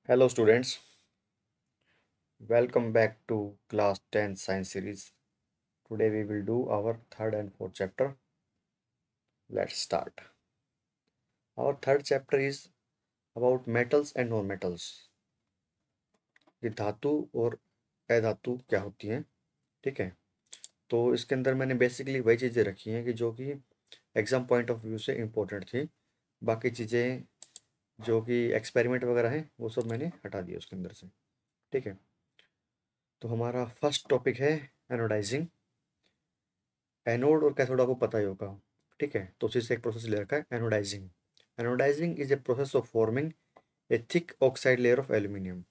Hello students, welcome back to class 10 science series. Today we will do our third and fourth chapter. Let's start. Our third chapter is about metals and non-metals. ये धातु और अधातु क्या होती हैं, ठीक है। तो इसके अंदर मैंने बेसिकली वही चीज़ें रखी हैं कि जो कि एग्जाम पॉइंट ऑफ व्यू से इम्पोर्टेंट थी। बाकी चीज़ें जो कि एक्सपेरिमेंट वगैरह हैं वो सब मैंने हटा दिया उसके अंदर से, ठीक है। तो हमारा फर्स्ट टॉपिक है एनोडाइजिंग। एनोड और कैथोड आपको पता ही होगा, ठीक है। तो उसी से एक प्रोसेस ले रखा है anodising. Anodising is a process of forming a thick oxide layer of aluminium,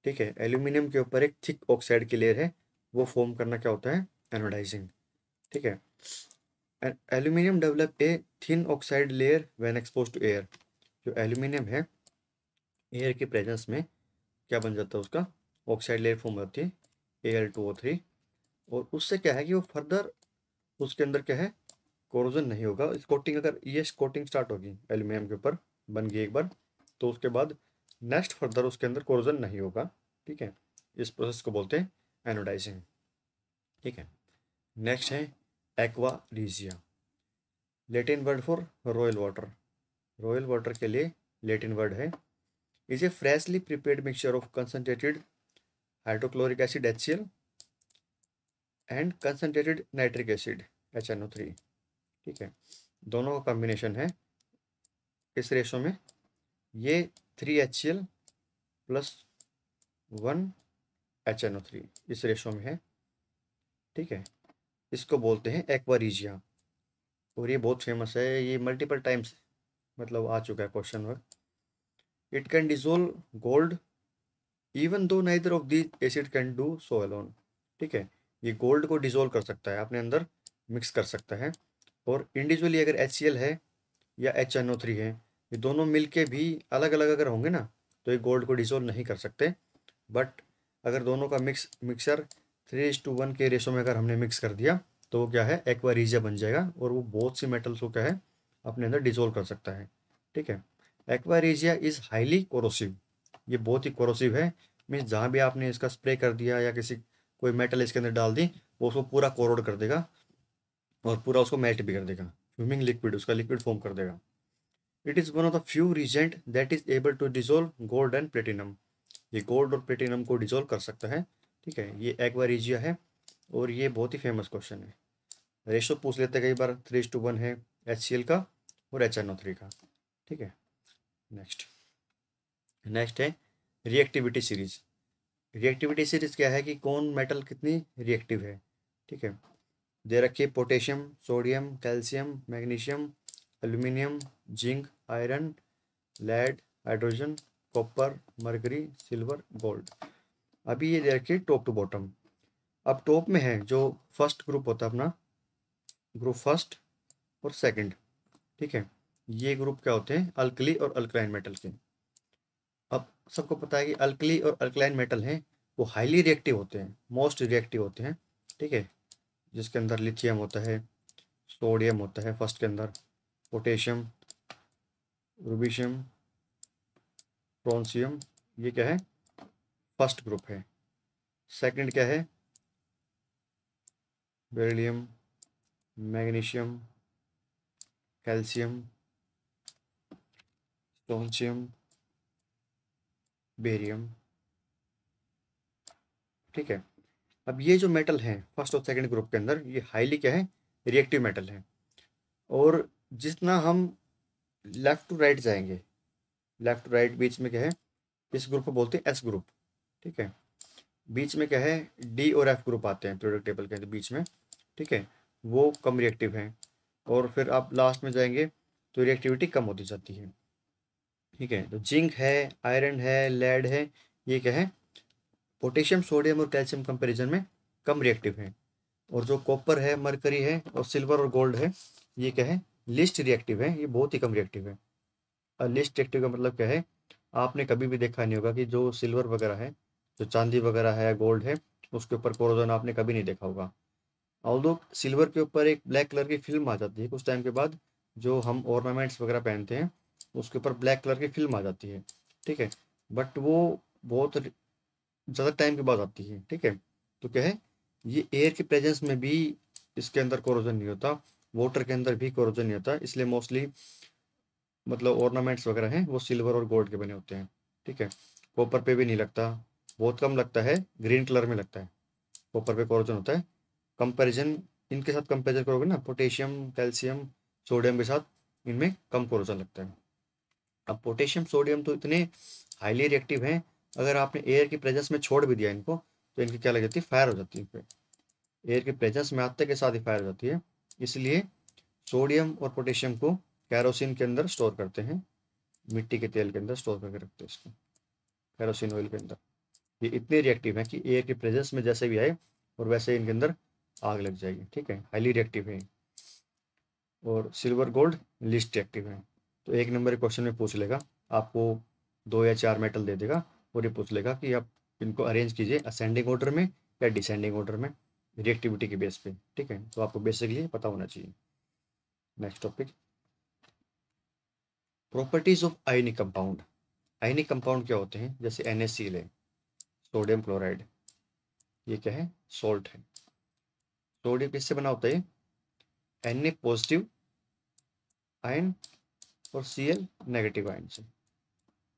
ठीक है। एल्यूमिनियम के ऊपर एक थिक ऑक्साइड की लेयर है, वो फॉर्म करना क्या होता है, एनोडाइजिंग, ठीक है। Aluminium develop a thin oxide layer when expose to air. जो एल्यूमिनियम है, एयर की प्रेजेंस में क्या बन जाता है, उसका ऑक्साइड लेयर फॉर्म होती है Al2O3। और उससे क्या है कि वो फर्दर उसके अंदर क्या है, कोरोजन नहीं होगा। इस कोटिंग, अगर ये कोटिंग स्टार्ट होगी एल्यूमिनियम के ऊपर, बन गई एक बार, तो उसके बाद नेक्स्ट फर्दर उसके अंदर कोरोजन नहीं होगा, ठीक है। इस प्रोसेस को बोलते हैं एनोडाइजिंग, ठीक है। नेक्स्ट है aqua regia, Latin word for royal water. Royal water के लिए लैटिन वर्ड है। Is a freshly prepared mixture of concentrated hydrochloric acid HCl and concentrated nitric acid HNO3, ठीक है। दोनों का कॉम्बिनेशन है इस रेशो में। ये 3HCl प्लस 1 HNO3 इस रेशो में है, ठीक है। इसको बोलते हैं एक्वारीजिया। और ये बहुत फेमस है, ये मल्टीपल टाइम्स मतलब आ चुका है question work. It can dissolve gold even though neither of these acid can do so alone, ठीक है। ये गोल्ड को डिजोल्व कर सकता है, अपने अंदर मिक्स कर सकता है। और इंडिविजुअली अगर HCl है या HNO3 है, ये दोनों मिलके भी अलग अलग अगर होंगे ना, तो ये गोल्ड को डिजोल्व नहीं कर सकते। बट अगर दोनों का मिक्सर 3:1 के रेशो में अगर हमने मिक्स कर दिया, तो वो क्या है, एक्वारीजिया बन जाएगा। और वो बहुत सी मेटल्स को क्या है, अपने अंदर डिजोल्व कर सकता है, ठीक है। एक्वारीजिया इज हाईली कोरोसिव, ये बहुत ही कोरोसिव है। मीन्स जहाँ भी आपने इसका स्प्रे कर दिया या किसी कोई मेटल इसके अंदर डाल दी, वो उसको पूरा कोरोड कर देगा और पूरा उसको मेल्ट भी कर देगा। फ्यूमिंग लिक्विड, उसका लिक्विड फॉर्म कर देगा। It is one of the few reagent that is able to dissolve gold and platinum. ये गोल्ड और प्लेटिनम को डिजोल्व कर सकता है, ठीक है। ये एक्वारीजिया है और ये बहुत ही फेमस क्वेश्चन है। रेशो पूछ लेते हैं कई बार, 3:1 है HCl का और HNO3 का, ठीक है। नेक्स्ट नेक्स्ट है रिएक्टिविटी सीरीज। रिएक्टिविटी सीरीज क्या है कि कौन मेटल कितनी रिएक्टिव है, ठीक है। दे रखिए potassium, sodium, calcium, magnesium, aluminium, zinc, iron, lead, hydrogen, copper, mercury, silver, gold. अभी ये दे रखिए टॉप टू बॉटम। अब टॉप में है जो फर्स्ट ग्रुप होता है अपना, ग्रुप फर्स्ट और सेकंड, ठीक है। ये ग्रुप क्या होते हैं, अल्कली और अल्कलाइन मेटल के। अब सबको पता है कि अल्कली और अल्कलाइन मेटल हैं, वो हाईली रिएक्टिव होते हैं, मोस्ट रिएक्टिव होते हैं, ठीक है। जिसके अंदर लिथियम होता है, सोडियम होता है फर्स्ट के अंदर, पोटेशियम, रूबिशियम, फ्रोंसियम, ये क्या है, फर्स्ट ग्रुप है। सेकंड क्या है, beryllium, magnesium, calcium, strontium, barium, ठीक है। अब ये जो मेटल हैं फर्स्ट और सेकंड ग्रुप के अंदर, ये हाईली क्या है, रिएक्टिव मेटल हैं। और जितना हम लेफ्ट टू राइट जाएंगे, लेफ्ट टू राइट बीच में क्या है, इस ग्रुप को बोलते हैं S ग्रुप, ठीक है। बीच में क्या है, D और F ग्रुप आते हैं पीरियोडिक टेबल के बीच में, ठीक है। वो कम रिएक्टिव हैं। और फिर आप लास्ट में जाएंगे तो रिएक्टिविटी कम होती जाती है, ठीक है। तो जिंक है, आयरन है, लेड है, ये क्या है, पोटेशियम, सोडियम और कैल्शियम कंपैरिजन में कम रिएक्टिव है। और जो कॉपर है, मरकरी है और सिल्वर और गोल्ड है, ये क्या है, लिस्ट रिएक्टिव है, ये बहुत ही कम रिएक्टिव है। और लिस्ट रिएक्टिव का मतलब क्या है, आपने कभी भी देखा नहीं होगा कि जो सिल्वर वगैरह है, जो चांदी वगैरह है, गोल्ड है, उसके ऊपर कोरोजन आपने कभी नहीं देखा होगा। ऑल्दो सिल्वर के ऊपर एक ब्लैक कलर की फिल्म आ जाती है कुछ टाइम के बाद, जो हम ऑर्नामेंट्स वगैरह पहनते हैं उसके ऊपर ब्लैक कलर की फिल्म आ जाती है, ठीक है। बट वो बहुत ज़्यादा टाइम के बाद आती है, ठीक है। तो क्या है, ये एयर के प्रेजेंस में भी इसके अंदर कोरोजन नहीं होता, वाटर के अंदर भी कोरोजन नहीं होता, इसलिए मोस्टली मतलब ऑर्नामेंट्स वगैरह हैं वो सिल्वर और गोल्ड के बने होते हैं, ठीक है। कॉपर पे भी नहीं लगता, बहुत कम लगता है, ग्रीन कलर में लगता है, कॉपर पे कोरोजन होता है। कंपैरिजन इनके साथ कंपेयर करोगे ना, पोटेशियम, कैल्शियम, सोडियम के साथ, इनमें कम कोरोजन लगता है। अब पोटेशियम सोडियम तो इतने हाईली रिएक्टिव हैं, अगर आपने एयर की प्रेजेंस में छोड़ भी दिया इनको, तो इनकी क्या लग जाती है, फायर हो जाती है। एयर के प्रेजेंस में आते के साथ ही फायर हो जाती है। इसलिए सोडियम और पोटेशियम को कैरोसिन के अंदर स्टोर करते हैं, मिट्टी के तेल के अंदर स्टोर करके रखते हैं इसको, कैरोसिन ऑयल के अंदर। ये इतने रिएक्टिव हैं कि एयर के प्रेजेंस में जैसे भी आए और वैसे इनके अंदर आग लग जाएगी, ठीक है, हाईली रिएक्टिव है। और सिल्वर गोल्ड लिस्ट रिएक्टिव है। तो एक नंबर के क्वेश्चन में पूछ लेगा, आपको 2 या 4 मेटल दे देगा और ये पूछ लेगा कि आप इनको अरेंज कीजिए असेंडिंग ऑर्डर में या डिसेंडिंग ऑर्डर में, रिएक्टिविटी के बेस पे, ठीक है। तो आपको बेसिकली पता होना चाहिए। Next topic, properties of ionic compound. Ionic compound क्या होते हैं, जैसे NaCl है, सोडियम क्लोराइड, ये क्या है, सॉल्ट है। सोडियम किससे बना होता है, Na पॉजिटिव आयन और Cl नेगेटिव आयन से,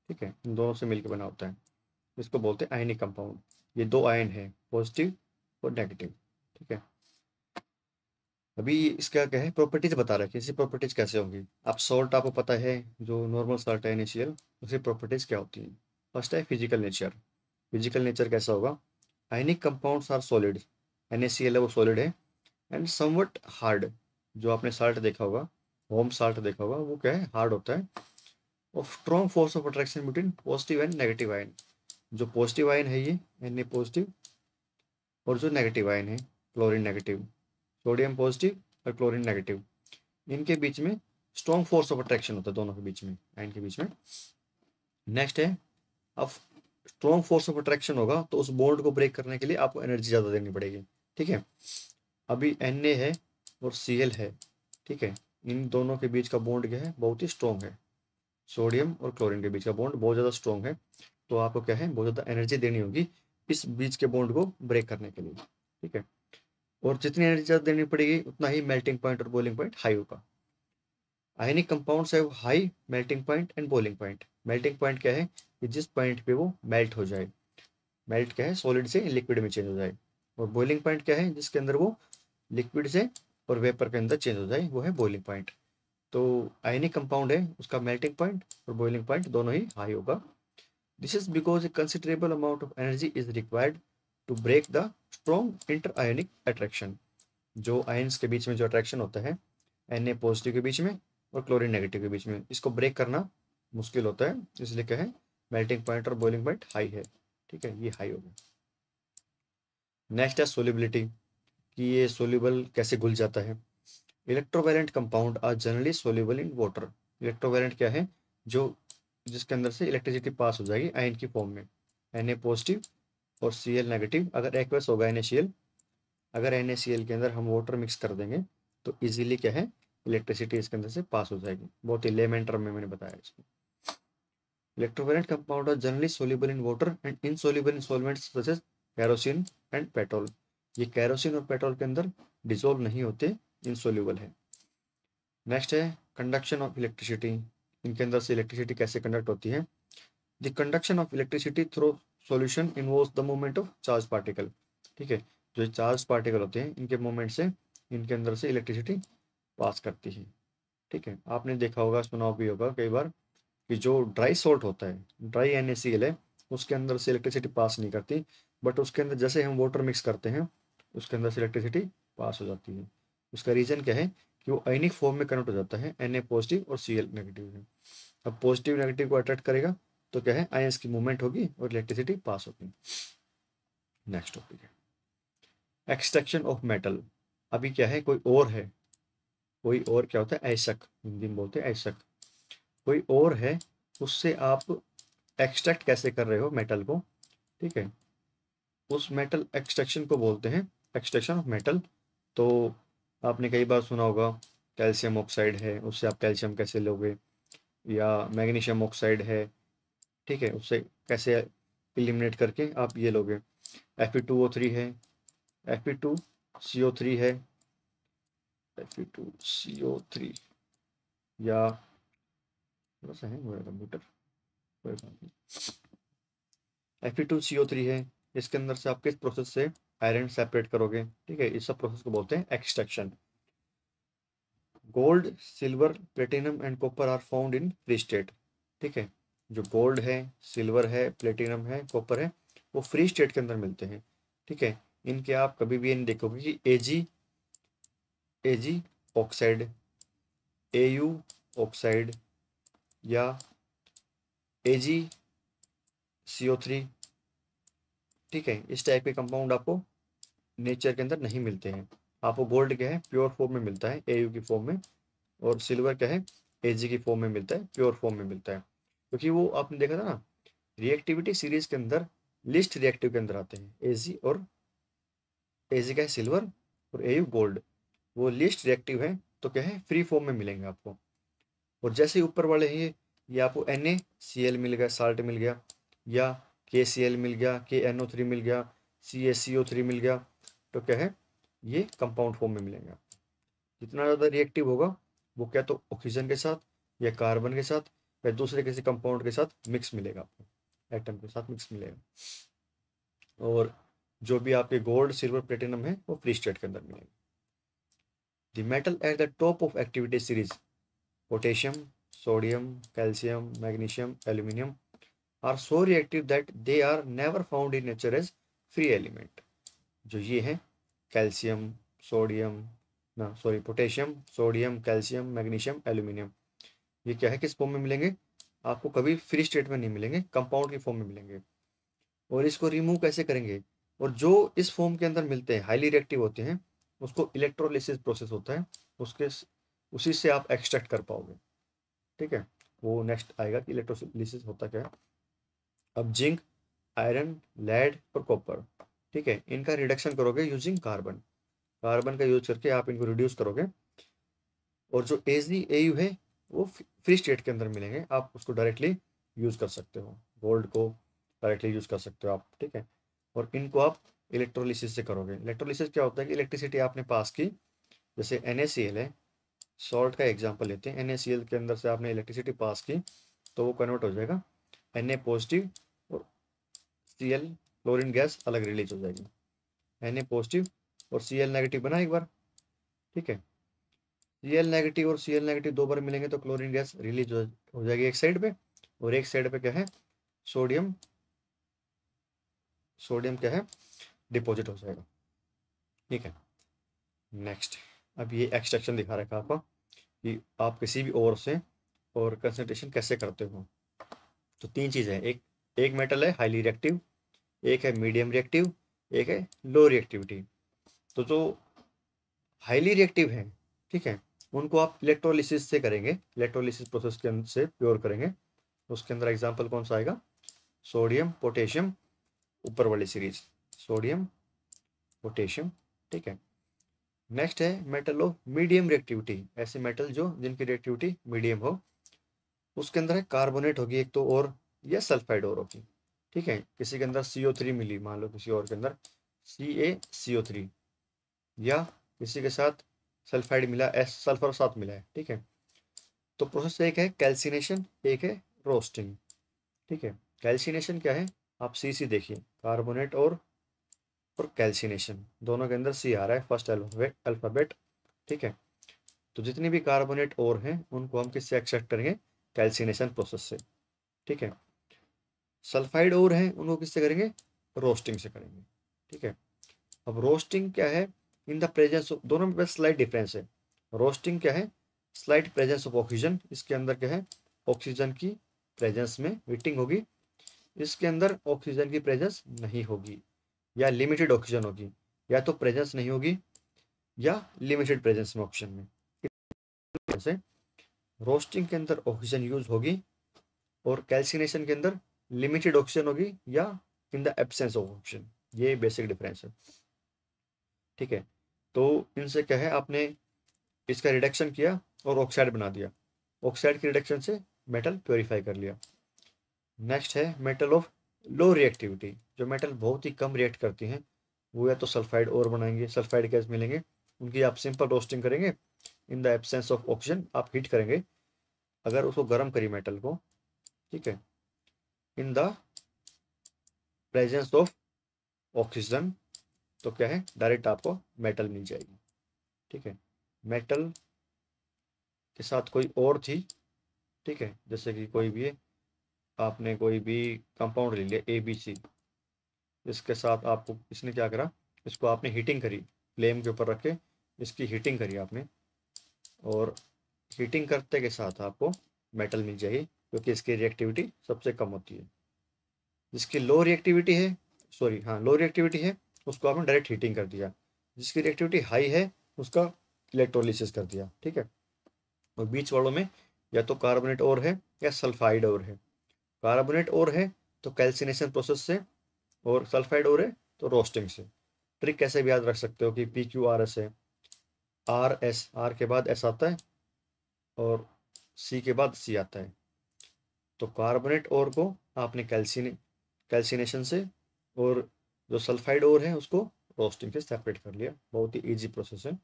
ठीक है, इन दोनों से मिलकर बना होता है। इसको बोलते हैं आयनिक कंपाउंड। ये दो आयन है, पॉजिटिव और नेगेटिव, ठीक है। अभी इसका क्या है, प्रॉपर्टीज बता रखी है, इसकी प्रॉपर्टीज कैसे होंगी। अब सॉल्ट आपको पता है, जो नॉर्मल सॉल्ट है NaCl, उसकी प्रॉपर्टीज क्या होती हैं। फर्स्ट है फिजिकल नेचर। फिजिकल नेचर कैसा होगा, ionic compounds are solid, NaCl है वो सॉलिड है, एंड समवट हार्ड। जो आपने साल्ट देखा होगा, होम साल्ट देखा होगा, वो क्या है, हार्ड होता है। Of strong force of attraction between positive and negative ion. जो पॉजिटिव आयन है ये Na पॉजिटिव, और जो नेगेटिव आयन है क्लोरीन नेगेटिव, सोडियम पॉजिटिव और क्लोरीन नेगेटिव, इनके बीच में स्ट्रॉन्ग फोर्स ऑफ अट्रैक्शन होता है, दोनों के बीच में, आयन के बीच में। नेक्स्ट है, अब स्ट्रॉन्ग फोर्स ऑफ अट्रैक्शन होगा तो उस बॉन्ड को ब्रेक करने के लिए आपको एनर्जी ज़्यादा देनी पड़ेगी, ठीक है। अभी Na है और Cl है, ठीक है, इन दोनों के बीच का बॉन्ड क्या है, बहुत ही स्ट्रॉन्ग है। सोडियम और क्लोरीन के बीच का बॉन्ड बहुत ज़्यादा स्ट्रॉन्ग है, तो आपको क्या है, बहुत ज़्यादा एनर्जी देनी होगी इस बीच के बॉन्ड को ब्रेक करने के लिए, ठीक है। और जितनी एनर्जी ज़्यादा देनी पड़ेगी उतना ही मेल्टिंग पॉइंट और बॉइलिंग पॉइंट हाई होगा। Ionic compounds have high melting point and boiling point. Melting point क्या है, कि जिस पॉइंट पे वो मेल्ट हो जाए, मेल्ट क्या है, सॉलिड से लिक्विड में चेंज हो जाए। और बॉइलिंग पॉइंट क्या है, जिसके अंदर वो लिक्विड से और वेपर के अंदर चेंज हो जाए, वो है बॉइलिंग पॉइंट। तो आयनिक कंपाउंड है, उसका मेल्टिंग पॉइंट और बॉइलिंग पॉइंट दोनों ही हाई होगा। This is because a considerable amount of energy is required to break the strong inter ionic attraction. जो आयन्स के बीच में जो अट्रैक्शन होता है, Na पॉजिटिव के बीच में और क्लोरीन नेगेटिव के बीच में, इसको ब्रेक करना मुश्किल होता है, इसलिए क्या है, मेल्टिंग पॉइंट और बॉइलिंग पॉइंट हाई है, ठीक है, ये हाई हो गया। नेक्स्ट है सोलिबिलिटी, कि ये सोल्यूबल कैसे घुल जाता है। Electrovalent compound are generally soluble in water. Electrovalent क्या है, जो जिसके अंदर से इलेक्ट्रिसिटी पास हो जाएगी आयन की फॉर्म में, Na पॉजिटिव और Cl नेगेटिव। अगर एक्वस होगा NaCl, अगर NaCl के अंदर हम वाटर मिक्स कर देंगे तो इजीली क्या है, इलेक्ट्रिसिटी इसके अंदर से पास हो जाएगी। बहुत ही लेमन टर्म में मैंने बताया इसको। Electrovalent compound are generally soluble in water and insoluble in solvents such as kerosene and petrol. ये कैरोसिन और पेट्रोल के अंदर डिसॉल्व नहीं होते, इनसोल्यूबल है। नेक्स्ट है कंडक्शन ऑफ इलेक्ट्रिसिटी। इनके अंदर से इलेक्ट्रिसिटी कैसे कंडक्ट होती है। The conduction of electricity through solution involves the movement of charge particle, ठीक है। जो चार्ज पार्टिकल होते हैं, इनके मूवमेंट से इनके अंदर से इलेक्ट्रिसिटी पास करती है, ठीक है। आपने देखा होगा, सुना भी होगा कई बार, कि जो ड्राई सॉल्ट होता है, ड्राई NaCl है, उसके अंदर से इलेक्ट्रिसिटी पास नहीं करती, बट उसके अंदर जैसे हम वाटर मिक्स करते हैं, उसके अंदर से इलेक्ट्रिसिटी पास हो जाती है। उसका रीज़न क्या है, कि वो आयनिक फॉर्म में कन्वर्ट हो जाता है, Na पॉजिटिव और Cl नेगेटिव है। अब पॉजिटिव नेगेटिव को अट्रैक्ट करेगा तो क्या है, आयंस की मूवमेंट होगी और इलेक्ट्रिसिटी पास होगी। नेक्स्ट टॉपिक है एक्सट्रैक्शन ऑफ मेटल। अभी क्या है, कोई और है, कोई और क्या होता है, ऐसक, हिंदी में बोलते हैं ऐसक। कोई और है, उससे आप एक्सट्रैक्ट कैसे कर रहे हो मेटल को, ठीक है। उस मेटल एक्सट्रैक्शन को बोलते हैं एक्सट्रैक्शन ऑफ मेटल। तो आपने कई बार सुना होगा, कैल्शियम ऑक्साइड है, उससे आप कैल्शियम कैसे लोगे, या मैग्नीशियम ऑक्साइड है, ठीक है, उससे कैसे एलिमिनेट करके आप ये लोगे। Fe2O3 है, Fe2CO3 है, Fe2CO3, या थोड़ा सा है मेरा कंप्यूटर, कोई बात नहीं। Fe2CO3 है, इसके अंदर से आप किस प्रोसेस से आयरन सेपरेट करोगे, ठीक है, इस सब प्रोसेस को बोलते हैं extraction. Gold, silver, platinum and copper are found in free state, ठीक है, जो गोल्ड है, सिल्वर है, प्लेटिनम है, कॉपर है, वो फ्री स्टेट के अंदर मिलते हैं, ठीक है। इनके आप कभी भी ये नहीं देखोगे कि एजी ऑक्साइड, एयू ऑक्साइड, या AgCO3, ठीक है, इस टाइप के कंपाउंड आपको नेचर के अंदर नहीं मिलते हैं। आपको गोल्ड क्या है, प्योर फॉर्म में मिलता है, एयू की फॉर्म में, और सिल्वर क्या है, एजी की फॉर्म में मिलता है, प्योर फॉर्म में मिलता है। क्योंकि वो आपने देखा था ना, रिएक्टिविटी सीरीज के अंदर लिस्ट रिएक्टिव के अंदर आते हैं, एजी का है सिल्वर और एयू गोल्ड, वो लिस्ट रिएक्टिव है, तो क्या है, फ्री फॉर्म में मिलेंगे आपको। और जैसे ही ऊपर वाले हैं ये आपको NaCl मिल गया, साल्ट मिल गया, या KCl मिल गया, KNO3 मिल गया, CaCO3 मिल गया, तो क्या है, ये कंपाउंड फॉर्म में मिलेंगे। जितना ज़्यादा रिएक्टिव होगा वो क्या तो ऑक्सीजन के साथ, या कार्बन के साथ, या दूसरे किसी कंपाउंड के साथ मिक्स मिलेगा आपको, एटम के साथ मिक्स मिलेगा। और जो भी आपके गोल्ड, सिल्वर, प्लेटिनम है वो फ्री स्टेट के अंदर मिलेगा। The metal at the top of activity series, potassium, sodium, calcium, magnesium, aluminium, are so reactive that they are never found in nature as free element. जो ये है, calcium, sodium, ना sorry, potassium, sodium, calcium, magnesium, aluminium, ये क्या है, किस form में मिलेंगे, आपको कभी फ्री स्टेट में नहीं मिलेंगे, कंपाउंड की फॉर्म में मिलेंगे। और इसको रिमूव कैसे करेंगे, और जो इस फॉर्म के अंदर मिलते हैं, हाईली रिएक्टिव होते हैं, उसको इलेक्ट्रोलिसिस प्रोसेस होता है, उसके उसी से आप एक्सट्रैक्ट कर पाओगे, ठीक है। वो नेक्स्ट आएगा कि इलेक्ट्रोलिसिस होता क्या है। अब जिंक, आयरन, लेड और कॉपर, ठीक है, इनका रिडक्शन करोगे यूजिंग कार्बन, कार्बन का यूज करके आप इनको रिड्यूस करोगे। और जो AgAu है वो फ्री स्टेट के अंदर मिलेंगे, आप उसको डायरेक्टली यूज कर सकते हो, गोल्ड को डायरेक्टली यूज कर सकते हो आप, ठीक है। और इनको आप इलेक्ट्रोलिसिस से करोगे। इलेक्ट्रोलिसिस क्या होता है कि इलेक्ट्रिसिटी आपने पास की, जैसे NaCl है, सॉल्ट का एग्जांपल लेते हैं, NaCl के अंदर से आपने इलेक्ट्रिसिटी पास की, तो वो कन्वर्ट हो जाएगा Na पॉजिटिव, और Cl, क्लोरीन गैस अलग रिलीज हो जाएगी, Na पॉजिटिव और Cl नेगेटिव बना एक बार, ठीक है। Cl नेगेटिव और Cl नेगेटिव दो बार मिलेंगे तो क्लोरीन गैस रिलीज हो जाएगी एक साइड पे, और एक साइड पे क्या है, सोडियम, सोडियम क्या है, डिपॉजिट हो जाएगा, ठीक है। नेक्स्ट, अब ये एक्सट्रैक्शन दिखा रखा है आपको कि आप किसी भी ओर से और कंसंट्रेशन कैसे करते हो। तो तीन चीज़ें हैं, एक एक मेटल है हाईली रिएक्टिव, एक है मीडियम रिएक्टिव, एक है लो रिएक्टिविटी। तो जो हाईली रिएक्टिव है, ठीक है, उनको आप इलेक्ट्रोलिसिस से करेंगे, इलेक्ट्रोलिसिस प्रोसेस के अंदर से प्योर करेंगे। उसके अंदर एग्जांपल कौन सा आएगा, सोडियम, पोटेशियम, ऊपर वाली सीरीज, सोडियम, पोटेशियम, ठीक है। नेक्स्ट है मेटल ऑफ मीडियम रिएक्टिविटी, ऐसे मेटल जो जिनकी रिएक्टिविटी मीडियम हो, उसके अंदर है कार्बोनेट होगी एक तो, और या सल्फाइड और होगी, ठीक है। किसी के अंदर CO3 मिली, मान लो किसी और के अंदर CaCO3, या किसी के साथ सल्फाइड मिला, सल्फर साथ मिला है, ठीक है। तो प्रोसेस एक है कैल्सिनेशन, एक है रोस्टिंग, ठीक है। कैल्सिनेशन क्या है, आप सी देखिए, कार्बोनेट और कैल्सिनेशन, दोनों के अंदर C आ रहा है, फर्स्ट अल्फाबेट, ठीक है। तो जितनी भी कार्बोनेट और हैं उनको हम किससे एक्सट्रैक्ट करेंगे, कैल्सिनेशन प्रोसेस से, ठीक है। सल्फाइड और हैं उनको किससे करेंगे, रोस्टिंग से करेंगे, ठीक है। अब रोस्टिंग क्या है, इन द प्रेजेंस ऑफ, दोनों में बस स्लाइट डिफरेंस है। रोस्टिंग क्या है, स्लाइट प्रेजेंस ऑफ ऑक्सीजन, इसके अंदर क्या है, ऑक्सीजन की प्रेजेंस में हीटिंग होगी, इसके अंदर ऑक्सीजन की प्रेजेंस नहीं होगी, या लिमिटेड ऑक्सीजन होगी, या तो प्रेजेंस नहीं होगी या लिमिटेड प्रेजेंस में ऑक्सीजन में। जैसे रोस्टिंग के अंदर ऑक्सीजन यूज होगी, और कैल्सिनेशन के अंदर लिमिटेड ऑक्सीजन होगी या in the absence of oxygen, ये बेसिक डिफरेंस है, ठीक है। तो इनसे क्या है, आपने इसका रिडक्शन किया और ऑक्साइड बना दिया, ऑक्साइड के रिडक्शन से मेटल प्योरीफाई कर लिया। नेक्स्ट है मेटल ऑफ लो रिएक्टिविटी। जो मेटल बहुत ही कम रिएक्ट करती हैं वो या तो सल्फाइड और बनाएंगे, सल्फाइड गैस मिलेंगे, उनकी आप सिंपल रोस्टिंग करेंगे। In the absence of oxygen आप हीट करेंगे, अगर उसको गर्म करी मेटल को, ठीक है, in the presence of oxygen, तो क्या है, डायरेक्ट आपको मेटल मिल जाएगी। ठीक है, मेटल के साथ कोई और थी, ठीक है, जैसे कि कोई भी आपने कोई भी कंपाउंड ले लिया ABC, इसके साथ आपको इसने क्या करा, इसको आपने हीटिंग करी, फ्लेम के ऊपर रख के इसकी हीटिंग करी आपने, और हीटिंग करते के साथ आपको मेटल मिल जाएगी, क्योंकि इसकी रिएक्टिविटी सबसे कम होती है। जिसकी लो रिएक्टिविटी है, सॉरी हाँ लो रिएक्टिविटी है, उसको आपने डायरेक्ट हीटिंग कर दिया। जिसकी रिएक्टिविटी हाई है उसका इलेक्ट्रोलिसिस कर दिया। ठीक है, और बीच वालों में या तो कार्बोनेट और है या सल्फाइड और है। कार्बोनेट और है तो कैल्सिनेशन प्रोसेस से, और सल्फाइड और है तो रोस्टिंग से। ट्रिक कैसे भी याद रख सकते हो कि PQRS है, RS, R के बाद S आता है और C के बाद C आता है। तो कार्बोनेट और को आपने कैल्सिनेशन से, और जो सल्फाइड और है उसको रोस्टिंग से सेपरेट कर लिया। बहुत ही इजी प्रोसेस है,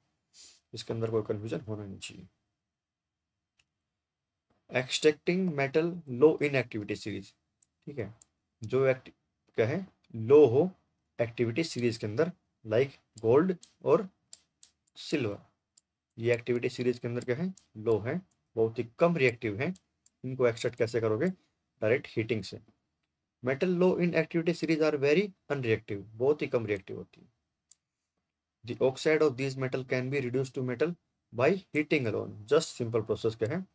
इसके अंदर कोई कंफ्यूजन होना नहीं चाहिए। Extracting metal low in activity series. ठीक है, जो क्या है, लो हो एक्टिविटी सीरीज के अंदर, लाइक गोल्ड और सिल्वर। ये एक्टिविटी सीरीज के अंदर क्या है, लो है, बहुत ही कम रिएक्टिव है। इनको एक्सट्रैक्ट कैसे करोगे, डायरेक्ट हीटिंग से। Metal low in activity series are very unreactive, बहुत ही कम रिएक्टिव होती है। The oxide of this metal can be reduce to metal by heating alone. Just simple process क्या है,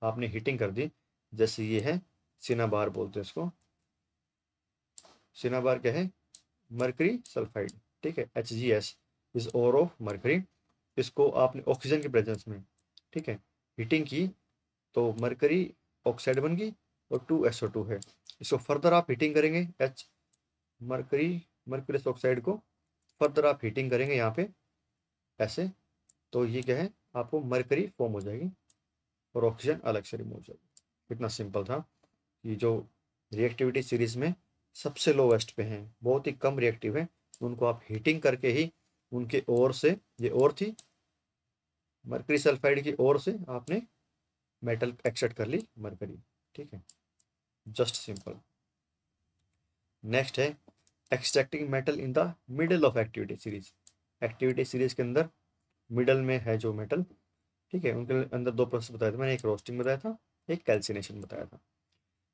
आपने हीटिंग कर दी, जैसे ये है सिनाबार बोलते हैं इसको। सिनाबार क्या है, मरकरी सल्फाइड। ठीक है, HgS is ore of mercury. इसको आपने ऑक्सीजन के प्रेजेंस में, ठीक है, हीटिंग की तो मरकरी ऑक्साइड बन गई और 2SO2 है। इसको फर्दर आप हीटिंग करेंगे, H मरकरी मरकरी ऑक्साइड को फर्दर आप हीटिंग करेंगे यहाँ पे ऐसे, तो ये क्या है, आपको मरकरी फॉर्म हो जाएगी और ऑक्सीजन अलग से रिमूव हो जाएगी। कितना सिंपल था। ये जो रिएक्टिविटी सीरीज में सबसे लोवेस्ट पे हैं, बहुत ही कम रिएक्टिव है, उनको आप हीटिंग करके ही उनके ओर से, ये ओर थी मरकरी सल्फाइड की ओर से आपने मेटल एक्सट्रैक्ट कर ली मरकरी। ठीक है, जस्ट सिंपल। नेक्स्ट है extracting metal in the middle of activity series. Activity series के अंदर मिडल में है जो मेटल, ठीक है, उनके अंदर दो प्रोसेस बताया था मैंने, एक रोस्टिंग बताया था, एक कैल्सिनेशन बताया था।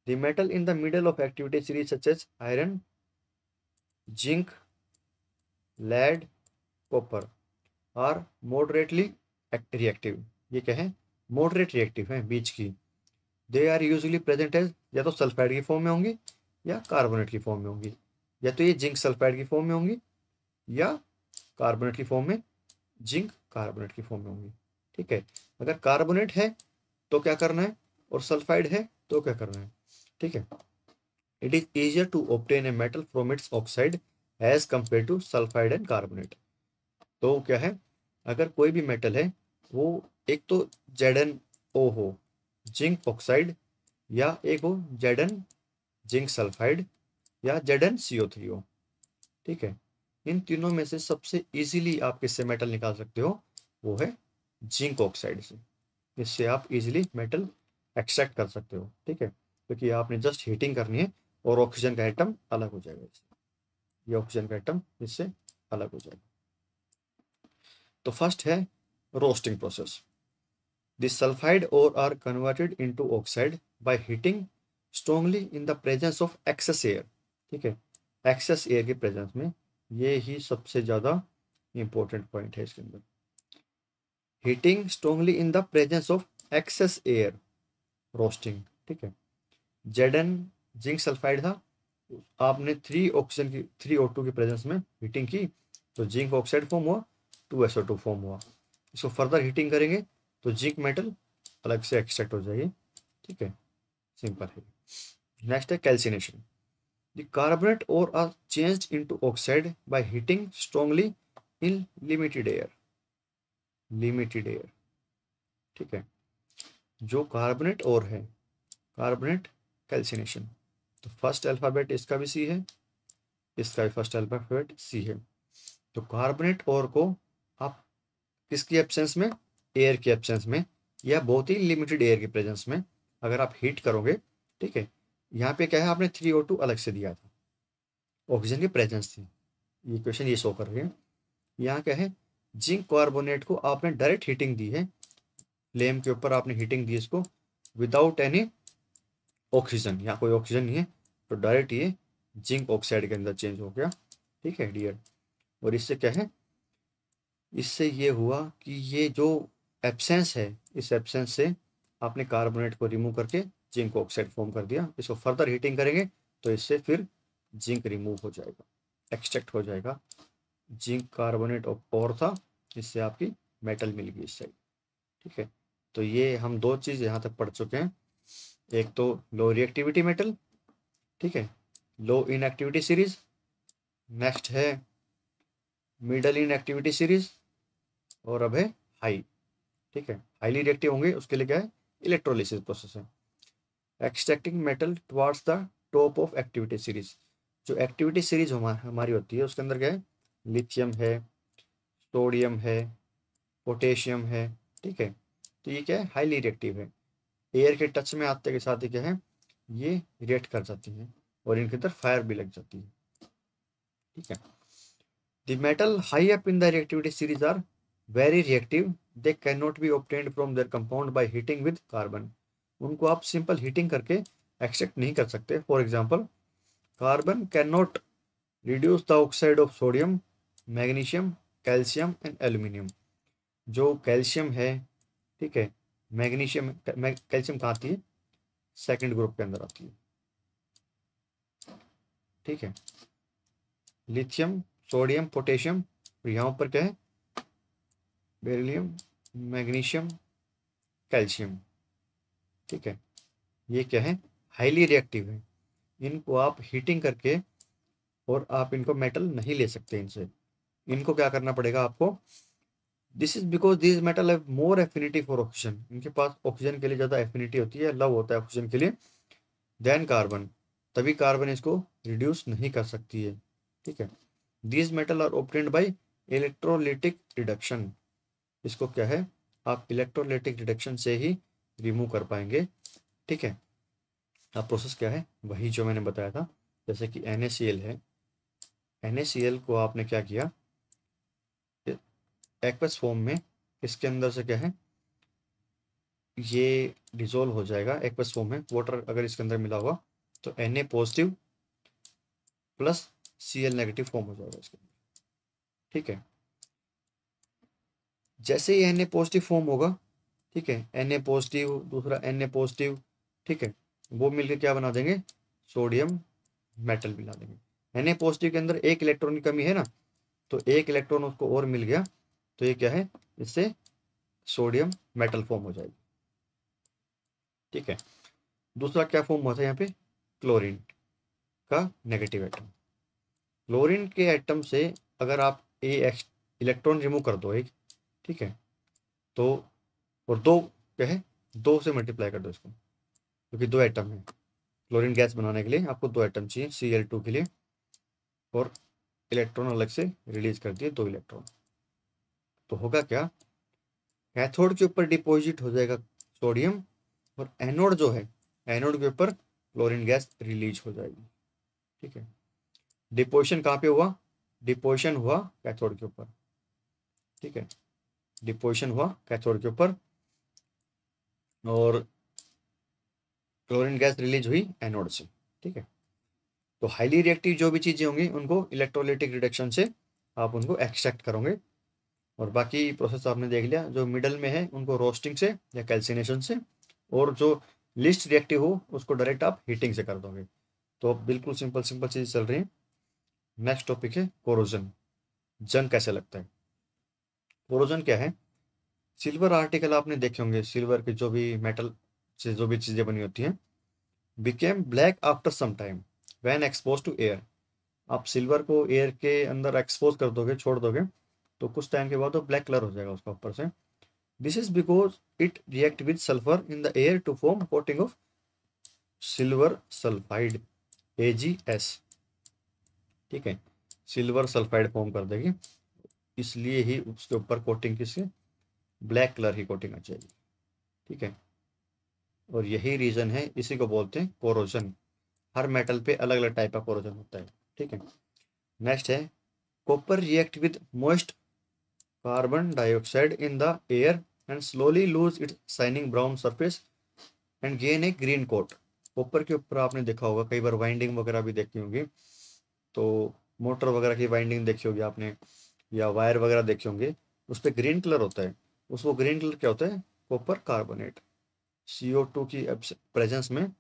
The metal in the middle of activity series such as iron, zinc, lead, copper are moderately reactive. ये क्या है, मॉडरेट रिएक्टिव है, बीच की। They are usually present as, या तो सल्फाइड की फॉर्म में होंगी या कार्बोनेट की फॉर्म में होंगी, या तो ये जिंक सल्फाइड की फॉर्म में होंगी या कार्बोनेट की फॉर्म में, जिंक कार्बोनेट की फॉर्म में होंगी। ठीक है, अगर कार्बोनेट है तो क्या करना है, और सल्फाइड है तो क्या करना है। ठीक है, it is easier to obtain a metal from its oxide as compare to sulphide and carbonate. तो क्या है, अगर कोई भी मेटल है वो एक तो ZnO हो, जिंक ऑक्साइड, या एक हो Zn जिंक सल्फाइड, या ZnCO3 हो। ठीक है, इन तीनों में से सबसे इजीली आप किससे मेटल निकाल सकते हो, वो है जिंक ऑक्साइड से। इससे आप इजीली मेटल एक्सट्रैक्ट कर सकते हो। ठीक है, क्योंकि आपने जस्ट हीटिंग करनी है और ऑक्सीजन का एटम अलग हो जाएगा इससे, ये ऑक्सीजन का एटम इससे अलग हो जाएगा। तो फर्स्ट है roasting process. The sulfide ore are converted into oxide by heating strongly in the presence of excess air। ठीक है, एक्सेस एयर के प्रेजेंस में, ये ही सबसे ज़्यादा इंपॉर्टेंट पॉइंट है इसके अंदर। Heating strongly in the presence of excess air, roasting. ठीक है, Zn जिंक सल्फाइड था, आपने 3 O2 की प्रेजेंस में हीटिंग की तो जिंक ऑक्साइड फॉर्म हुआ, 2SO2 फॉर्म हुआ। इसको फर्दर हीटिंग करेंगे तो जिंक मेटल अलग से एक्सट्रैक्ट हो जाएगी। ठीक है, सिंपल है। नेक्स्ट है calcination. The carbonate ore are changed into oxide by heating strongly in limited air. Limited air, ठीक है, जो कार्बोनेट और है, कार्बोनेट कैल्सिनेशन, तो फर्स्ट अल्फ़ाबेट इसका भी सी है, इसका भी फर्स्ट अल्फ़ाबेट सी है। तो कार्बोनेट और को आप किसकी एब्सेंस में, एयर की एब्सेंस में या बहुत ही लिमिटेड एयर की प्रेजेंस में अगर आप हीट करोगे, ठीक है, यहाँ पे क्या है, आपने 3O2 अलग से दिया था, ऑक्सीजन की प्रेजेंस थी, ये क्वेश्चन ये शो कर रही है। यहाँ क्या है, जिंक कार्बोनेट को आपने डायरेक्ट हीटिंग दी है, फ्लेम के ऊपर आपने हीटिंग दी इसको विदाउट एनी ऑक्सीजन, यहाँ कोई ऑक्सीजन नहीं है, तो डायरेक्ट ये जिंक ऑक्साइड के अंदर चेंज हो गया, ठीक है डियर। और इससे क्या है, इससे ये हुआ कि ये जो एब्सेंस है, इस एब्सेंस से आपने कार्बोनेट को रिमूव करके जिंक ऑक्साइड फॉर्म कर दिया। इसको फर्दर हीटिंग करेंगे तो इससे फिर जिंक रिमूव हो जाएगा, एक्सट्रैक्ट हो जाएगा। जिंक कार्बोनेट और था, इससे आपकी मेटल मिल गई इस साइड, ठीक है। तो ये हम दो चीज़ यहाँ तक पढ़ चुके हैं, एक तो लो रिएक्टिविटी मेटल, ठीक है, लो इन एक्टिविटी सीरीज, नेक्स्ट है मिडल इन एक्टिविटी सीरीज, और अब है हाई, ठीक है। हाईली रिएक्टिव होंगे उसके लिए क्या है, इलेक्ट्रोलिसिस प्रोसेस है। Extracting metal towards the top of activity series, जो एक्टिविटी सीरीज हमारी होती है उसके अंदर क्या है, लिथियम है, सोडियम है, पोटेशियम है, ठीक है। तो ये क्या है, हाईली रिएक्टिव है, एयर के टच में आते के साथ ही क्या है, ये रिएक्ट कर जाती हैं और इनके अंदर फायर भी लग जाती है, ठीक है। The metal high up in the reactivity series are very reactive, they can not be obtained from their compound by heating with carbon, उनको आप सिंपल हीटिंग करके एक्सट्रैक्ट नहीं कर सकते। For example, carbon can not reduce the oxide of sodium, magnesium, calcium and aluminium. जो calcium है, ठीक है, मैग्नीशियम, कैल्शियम कहाँ आती है, सेकंड ग्रुप के अंदर आती है, ठीक है। लिथियम, सोडियम, पोटेशियम, और यहाँ पर क्या है, बेरिलियम, मैग्नीशियम, कैल्शियम, ठीक है। ये क्या है, हाईली रिएक्टिव है, इनको आप हीटिंग करके और आप इनको मेटल नहीं ले सकते इनसे, इनको क्या करना पड़ेगा आपको, this is because this metal have more affinity for oxygen, इनके पास ऑक्सीजन के लिए ज़्यादा एफिनिटी होती है, लव होता है ऑक्सीजन के लिए, देन कार्बन, तभी कार्बन इसको रिड्यूस नहीं कर सकती है, ठीक है। These metal are obtained by electrolytic reduction, इसको क्या है, आप इलेक्ट्रोलिटिक रिडक्शन से ही रिमूव कर पाएंगे, ठीक है। अब प्रोसेस क्या है, वही जो मैंने बताया था, जैसे कि NaCl है, NaCl को आपने क्या किया, एक्वस फॉर्म में, इसके अंदर से क्या है, ये डिजोल्व हो जाएगा एक्वस फॉर्म में, वाटर अगर इसके अंदर मिला हुआ तो Na positive plus Cl negative form हो जाएगा इसके अंदर, ठीक है। जैसे ही Na पॉजिटिव फॉर्म होगा, ठीक है, Na पॉजिटिव दूसरा Na पॉजिटिव, ठीक है, वो मिलकर क्या बना देंगे, सोडियम मेटल मिला देंगे। Na पॉजिटिव के अंदर एक इलेक्ट्रॉन की कमी है ना, तो एक इलेक्ट्रॉन उसको और मिल गया, तो ये क्या है, इससे सोडियम मेटल फॉर्म हो जाएगी, ठीक है। दूसरा क्या फॉर्म हुआ था यहाँ पे, क्लोरीन का नेगेटिव एटम, क्लोरीन के एटम से अगर आप इलेक्ट्रॉन रिमूव कर दो एक, ठीक है, तो और दो क्या है, दो से मल्टीप्लाई कर दो इसको, क्योंकि दो एटम है, क्लोरीन गैस बनाने के लिए आपको दो एटम चाहिए Cl2 के लिए, और इलेक्ट्रॉन अलग से रिलीज कर दिए दो इलेक्ट्रॉन, तो होगा क्या, कैथोड के ऊपर डिपॉजिट हो जाएगा सोडियम, और एनोड जो है, एनोड के ऊपर क्लोरीन गैस रिलीज हो जाएगी, ठीक है। डिपोजिशन कहाँ पे हुआ, डिपोजिशन हुआ कैथोड के ऊपर, ठीक है, डिपोजिशन हुआ कैथोड के ऊपर, और क्लोरीन गैस रिलीज हुई एनोड से, ठीक है। तो हाईली रिएक्टिव जो भी चीज़ें होंगी उनको इलेक्ट्रोलिटिक रिडक्शन से आप उनको एक्सट्रैक्ट करोगे, और बाकी प्रोसेस आपने देख लिया, जो मिडल में है उनको रोस्टिंग से या कैल्सिनेशन से, और जो लिस्ट रिएक्टिव हो उसको डायरेक्ट आप हीटिंग से कर दोगे। तो अब बिल्कुल सिंपल सिंपल चीज़ चल रही है। नेक्स्ट टॉपिक है कोरोजन, जंग कैसे लगता है। कोरोजन क्या है, सिल्वर आर्टिकल आपने देखे होंगे, सिल्वर के जो भी मेटल से जो भी चीज़ें बनी होती हैं, became black after some time when expose to air, आप सिल्वर को एयर के अंदर एक्सपोज कर दोगे, छोड़ दोगे, तो कुछ टाइम के बाद वो ब्लैक कलर हो जाएगा उसका ऊपर से। This is because it react with sulphur in the air to form coating of silver sulphide, AgS, ठीक है, सिल्वर सल्फाइड फॉर्म कर देगी, इसलिए ही उसके ऊपर कोटिंग किसी ब्लैक कलर की कोटिंग आ जाएगी, ठीक है। और यही रीज़न है, इसी को बोलते हैं कोरोजन। हर मेटल पे अलग अलग टाइप का कोरोजन होता है, ठीक है। नेक्स्ट है copper react with moist carbon dioxide in the air and slowly lose its shining brown surface and gain a green coat. Copper के ऊपर आपने देखा होगा कई बार वाइंडिंग वगैरह भी देखी होगी, तो मोटर वगैरह की वाइंडिंग देखी होगी आपने, या वायर वगैरह देखे होंगे, उस पर ग्रीन कलर होता है। वो ग्रीन कलर क्या होता है? Copper carbonate. CO2 की प्रेजेंस में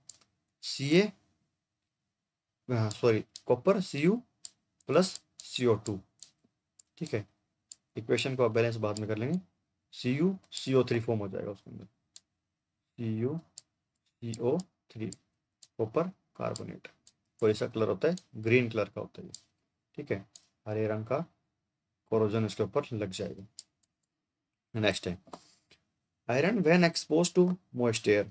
Ca, हाँ सॉरी, कॉपर Cu+CO2, ठीक है। इक्वेशन को आप बैलेंस बाद में कर लेंगे। CO3 फॉर्म हो जाएगा उसके अंदर, CO3, कॉपर कार्बोनेट। तो ऐसा कलर होता है, ग्रीन कलर का होता है, ठीक है। हरे रंग का कोरोजन इसके ऊपर लग जाएगा। नेक्स्ट है iron when expose to moist air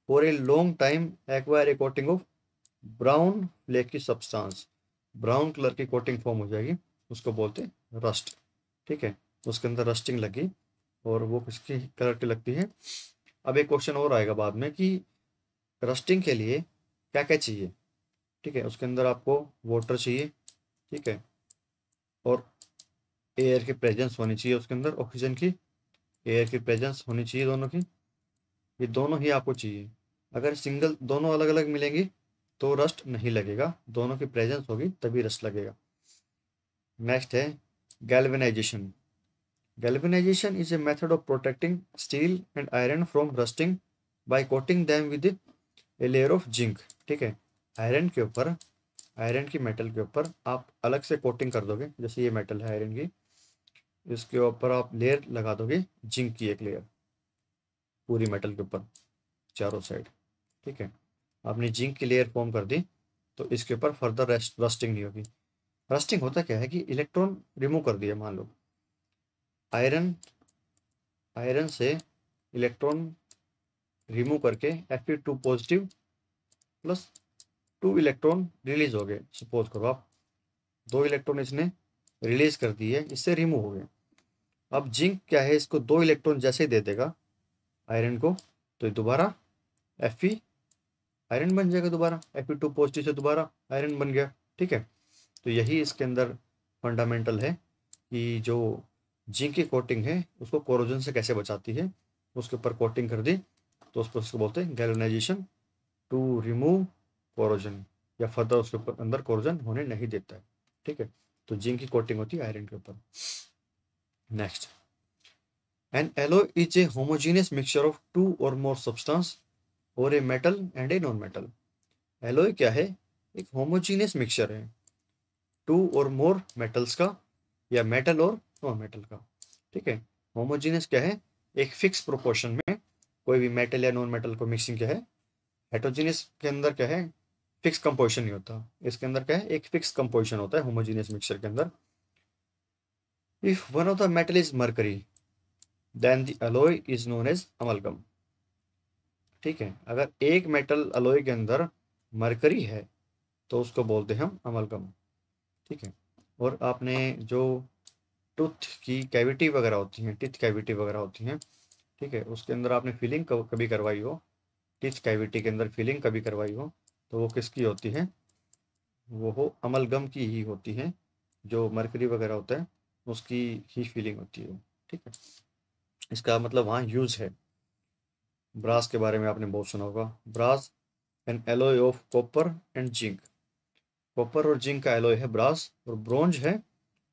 for a long time acquire a coating of brown flaky substance. Brown colour की कोटिंग फॉर्म हो जाएगी, उसको बोलते हैं रस्ट, ठीक है। उसके अंदर रस्टिंग लगी और वो किसकी कलर की लगती है। अब एक क्वेश्चन और आएगा बाद में कि रस्टिंग के लिए क्या क्या चाहिए, ठीक है। उसके अंदर आपको वाटर चाहिए, ठीक है, और एयर की प्रेजेंस होनी चाहिए उसके अंदर, ऑक्सीजन की, एयर की प्रेजेंस होनी चाहिए दोनों की, ये दोनों ही आपको चाहिए। अगर सिंगल दोनों अलग अलग मिलेंगी तो रस्ट नहीं लगेगा, दोनों की प्रेजेंस होगी तभी रस्ट लगेगा। नेक्स्ट है galvanization. Galvanization is a method of protecting steel and iron from rusting by coating them with a layer of zinc, ठीक है। आयरन के ऊपर, आयरन की मेटल के ऊपर आप अलग से कोटिंग कर दोगे, जैसे ये मेटल है आयरन की, इसके ऊपर आप लेयर लगा दोगे जिंक की, एक लेयर पूरी मेटल के ऊपर चारों साइड, ठीक है। आपने जिंक की लेयर फॉर्म कर दी तो इसके ऊपर फर्दर रस्टिंग नहीं होगी। रस्टिंग होता क्या है कि इलेक्ट्रॉन रिमूव कर दिया, मान लो आयरन, आयरन से इलेक्ट्रॉन रिमूव करके Fe2+ प्लस 2 इलेक्ट्रॉन रिलीज हो गए। सपोज करो आप 2 इलेक्ट्रॉन इसने रिलीज कर दिए, इससे रिमूव हो गए। अब जिंक क्या है, इसको 2 इलेक्ट्रॉन जैसे ही दे देगा आयरन को, तो दोबारा Fe आयरन बन जाएगा, दोबारा Fe2+ से दोबारा आयरन बन गया, ठीक है। तो यही इसके अंदर फंडामेंटल है कि जो जिंक की कोटिंग है उसको कोरोजन से कैसे बचाती है। उसके ऊपर कोटिंग कर दी तो उसको बोलते हैं गैल्वेनाइजेशन टू रिमूव कोरोजन, या फर्दर उसके ऊपर अंदर कोरोजन होने नहीं देता है, ठीक है। तो जिंक की कोटिंग होती है आयरन के ऊपर। Next, an alloy is a homogeneous mixture of two or more substance or a metal and a non metal. Alloy क्या है? एक होमोजेनियस मिक्सचर है टू और मोर मेटल्स का, या मेटल और नॉन मेटल का, ठीक है। होमोजेनियस क्या है? एक फिक्स प्रोपोर्शन में कोई भी मेटल या नॉन मेटल को मिक्सिंग क्या है। हेटरोजीनियस के अंदर क्या है? फिक्स कंपोजिशन नहीं होता, इसके अंदर क्या है? एक फिक्स कंपोजिशन होता है होमोजेनियस मिक्सचर के अंदर। If one of the metal is mercury then the alloy is known as amalgam, ठीक है। अगर एक मेटल अलॉय के अंदर मरकरी है तो उसको बोलते हैं हम अमलगम, ठीक है। और आपने जो टूथ की कैविटी वगैरह होती हैं, टीथ कैविटी वगैरह होती हैं, ठीक है, उसके अंदर आपने फिलिंग कभी करवाई हो, टीथ कैविटी के अंदर फिलिंग कभी करवाई हो, तो वो किसकी होती है? वो हो अमलगम की ही होती है। जो मरकरी वगैरह होता है उसकी ही फीलिंग होती है, ठीक है। इसका मतलब वहाँ यूज है। ब्रास के बारे में आपने बहुत सुना होगा, brass an alloy of copper and zinc. Copper और जिंक का एलॉय है ब्रास, और ब्रोंज है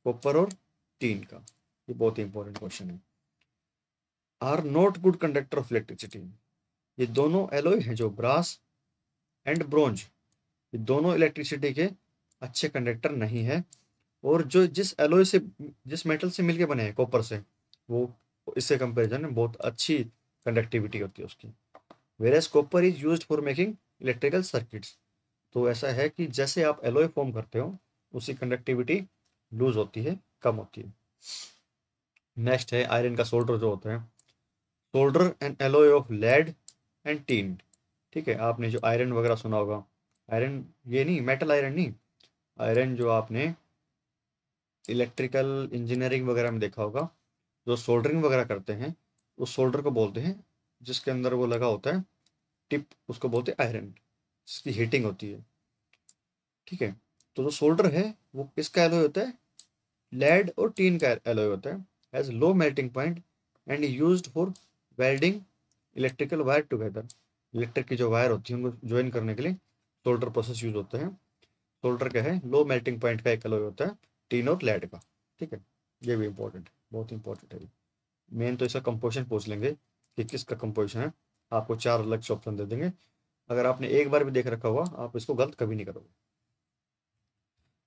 कॉपर और टीन का। ये बहुत ही इंपॉर्टेंट क्वेश्चन है। Are not good conductor of electricity. ये दोनों एलॉय हैं, जो ब्रास एंड ब्रोंज, ये दोनों इलेक्ट्रिसिटी के अच्छे कंडक्टर नहीं है। और जो जिस एलॉय से, जिस मेटल से मिलके बने हैं, कॉपर से, वो इससे कंपैरिजन में बहुत अच्छी कंडक्टिविटी होती है उसकी। Whereas copper is used for making electrical circuits. तो ऐसा है कि जैसे आप एलॉय फॉर्म करते हो उसकी कंडक्टिविटी लूज होती है, कम होती है। नेक्स्ट है आयरन का सोल्डर जो होता है। Solder and alloy of lead and tin, ठीक है। आपने जो आयरन वगैरह सुना होगा, आयरन, ये नहीं, मेटल आयरन नहीं, आयरन जो आपने इलेक्ट्रिकल इंजीनियरिंग वगैरह में देखा होगा, जो सोल्डरिंग वगैरह करते हैं, उस सोल्डर को बोलते हैं, जिसके अंदर वो लगा होता है टिप, उसको बोलते हैं आयरन, जिसकी हीटिंग होती है। ठीक है, तो जो सोल्डर है वो किसका एलॉय होता है? लेड और टीन का एलॉय होता है, has low melting point and used for welding electrical wire together. Electric की जो वायर होती है उनको ज्वाइन करने के लिए सोल्डर प्रोसेस यूज होता है। सोल्डर क्या है? लो मेल्टिंग पॉइंट का एक एलॉय होता है, टीन और लेड का। ठीक है, ये भी इंपॉर्टेंट है, बहुत इंपॉर्टेंट है। मेन तो इसका कंपोजिशन पूछ लेंगे कि किसका कंपोजिशन है, आपको चार अलग से ऑप्शन दे देंगे। अगर आपने एक बार भी देख रखा हुआ, आप इसको गलत कभी नहीं करोगे।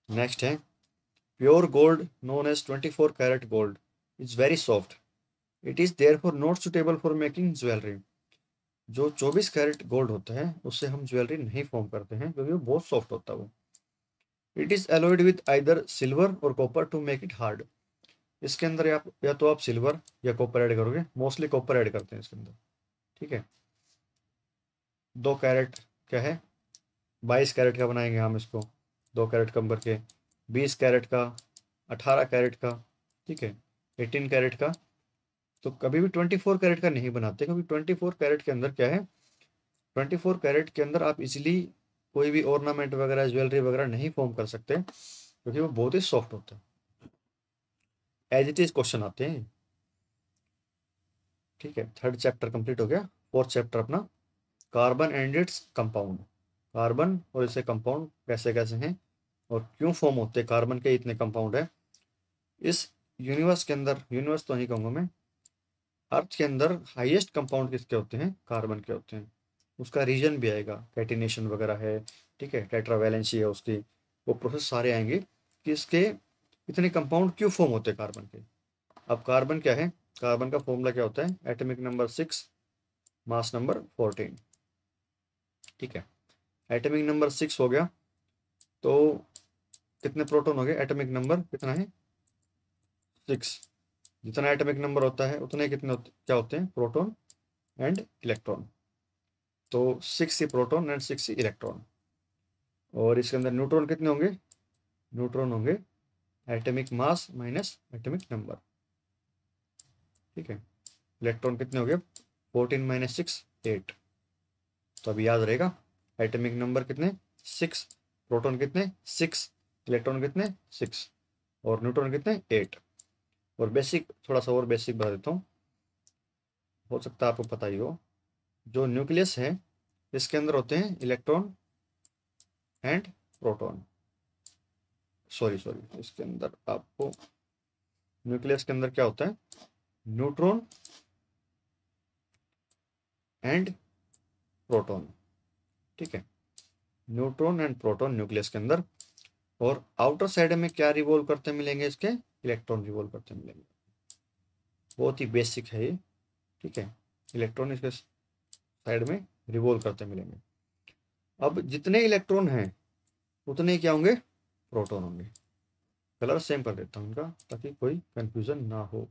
नेक्स्ट है pure gold known as 24 carat gold is very soft, it is therefore not suitable for making jewellery. जो 24 कैरेट गोल्ड होता है उससे हम ज्वेलरी नहीं फॉर्म करते हैं, क्योंकि वो बहुत सॉफ्ट होता है वो। It is alloyed with either silver और copper to make it hard. इसके अंदर या तो आप सिल्वर या कॉपर ऐड करोगे, मोस्टली कॉपर ऐड करते हैं इसके अंदर। ठीक है, 2 कैरेट क्या है, 22 कैरेट का बनाएंगे हम इसको, 2 कैरेट कम करके, 20 कैरेट का, 18 कैरेट का, ठीक है, 18 कैरेट का। तो कभी भी 24 कैरेट का नहीं बनाते, क्योंकि 24 कैरेट के अंदर क्या है, 24 कैरेट के अंदर आप इजिली कोई भी ऑर्नामेंट वगैरह ज्वेलरी वगैरह नहीं फॉर्म कर सकते, क्योंकि वो बहुत ही सॉफ्ट होता है। एज इट इज क्वेश्चन आते हैं। ठीक है, थर्ड चैप्टर कंप्लीट हो गया। फोर्थ चैप्टर अपना carbon and its compound. Carbon और इसके कंपाउंड कैसे कैसे हैं और क्यों फॉर्म होते हैं, कार्बन के इतने कंपाउंड है इस यूनिवर्स के अंदर। यूनिवर्स तो नहीं कहूँगा मैं, अर्थ के अंदर हाईएस्ट कंपाउंड किसके होते हैं? कार्बन के होते हैं। उसका रीजन भी आएगा, कैटिनेशन वगैरह है, ठीक है, टेट्रावैलेंसी है उसकी, वो प्रोसेस सारे आएंगे कि इसके इतने कंपाउंड क्यों फॉर्म होते हैं कार्बन के। अब कार्बन क्या है? कार्बन का फॉर्मूला क्या होता है? Atomic number 6, mass number 14। ठीक है, एटॉमिक नंबर 6 हो गया, तो कितने प्रोटॉन हो गए? एटॉमिक नंबर कितना है? 6। जितना एटॉमिक नंबर होता है उतने क्या होते हैं? Proton and electron. तो 6 ही प्रोटॉन एंड 6 ही इलेक्ट्रॉन। और इसके अंदर न्यूट्रॉन कितने होंगे? न्यूट्रॉन होंगे atomic mass minus atomic number. ठीक है, इलेक्ट्रॉन कितने हो गए? 14 माइनस 6, 8। तो अभी याद रहेगा, एटॉमिक नंबर कितने? 6, प्रोटॉन कितने? 6, इलेक्ट्रॉन कितने? 6, और न्यूट्रॉन कितने? 8। और बेसिक, थोड़ा सा और बेसिक बता देता हूँ, हो सकता है आपको पता ही हो। जो न्यूक्लियस है इसके अंदर होते हैं electron and proton. Sorry sorry, इसके अंदर आपको, न्यूक्लियस के अंदर क्या होता है? Neutron and proton. ठीक है, न्यूट्रॉन एंड प्रोटॉन न्यूक्लियस के अंदर। और आउटर साइड में क्या रिवॉल्व करते मिलेंगे? इसके इलेक्ट्रॉन रिवॉल्व करते मिलेंगे। बहुत ही बेसिक है ये। ठीक है, इलेक्ट्रॉन इसके साइड में रिवॉल्व करते मिलेंगे। अब जितने इलेक्ट्रॉन हैं उतने ही क्या होंगे? प्रोटॉन होंगे। कलर सेम कर देता हूँ इनका, ताकि कोई कंफ्यूजन ना हो।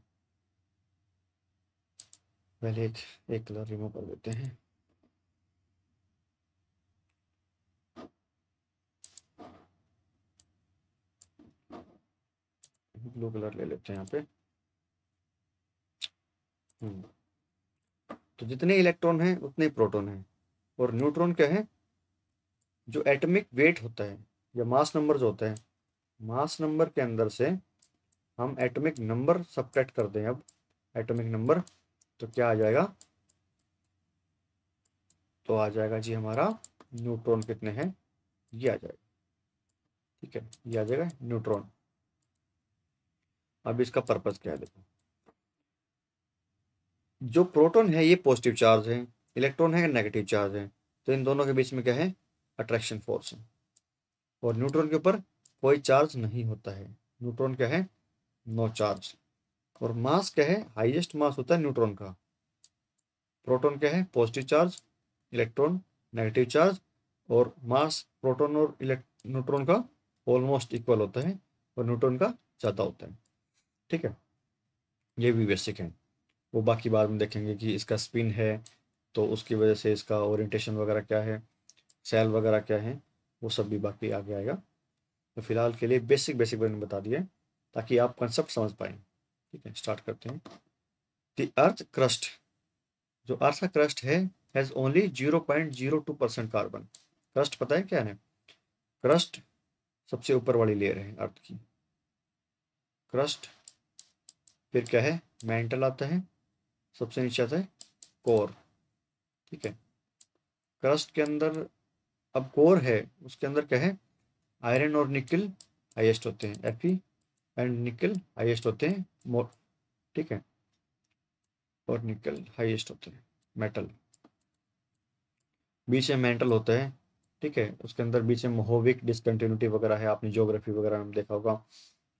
पहले एक कलर रिमूव कर देते हैं। ब्लू कलर ले लेते हैं यहाँ पे। हम्म, तो जितने इलेक्ट्रॉन हैं उतने प्रोटॉन हैं। और न्यूट्रॉन क्या है? जो एटॉमिक वेट होता है या मास नंबर जो होता है, मास नंबर के अंदर से हम एटॉमिक नंबर सब्ट्रैक्ट कर दें अब, एटॉमिक नंबर, तो क्या आ जाएगा? तो आ जाएगा जी हमारा न्यूट्रॉन कितने हैं, ये आ जाएगा। ठीक है, ये आ जाएगा न्यूट्रॉन। अब इसका पर्पस क्या है देखो, जो प्रोटॉन है ये पॉजिटिव चार्ज है, इलेक्ट्रॉन है नेगेटिव चार्ज है, तो इन दोनों के बीच में क्या है? अट्रैक्शन फोर्स है। और न्यूट्रॉन के ऊपर कोई चार्ज नहीं होता है, न्यूट्रॉन क्या है? No charge. और मास क्या है? हाईएस्ट मास होता है न्यूट्रॉन का। प्रोटॉन क्या है? Positive charge, electron negative charge. और मास प्रोटॉन और न्यूट्रॉन का ऑलमोस्ट इक्वल होता है, और न्यूट्रॉन का ज़्यादा होता है। ठीक है, ये भी बेसिक है। वो बाकी बाद में देखेंगे कि इसका स्पिन है तो उसकी वजह से इसका ओरिएंटेशन वगैरह क्या है, सेल वगैरह क्या है, वो सब भी बाकी आगे आएगा। तो फिलहाल के लिए बेसिक बेसिक मैंने बता दिया है ताकि आप कंसेप्ट समझ पाएँ। ठीक है, स्टार्ट करते हैं। द अर्थ क्रस्ट, जो अर्थ का क्रस्ट है, हैज़ ओनली 0.02% कार्बन। क्रस्ट पता है क्या है? क्रस्ट सबसे ऊपर वाली लेयर है अर्थ की, क्रस्ट। फिर क्या है? मैंटल आता है, सबसे नीचे आता है कोर। ठीक है, क्रस्ट के अंदर अब कोर है, उसके अंदर क्या है? आयरन और निकल हाईएस्ट होते हैं, Fe एंड निकल हाईएस्ट होते हैं, मोर। ठीक है, और निकल हाईएस्ट होते हैं मेटल। बीच में मेंटल होता है। ठीक है, उसके अंदर बीच में मोहोविक डिसकंटिन्यूटी वगैरह है, आपने ज्योग्राफी वगैरह में देखा होगा।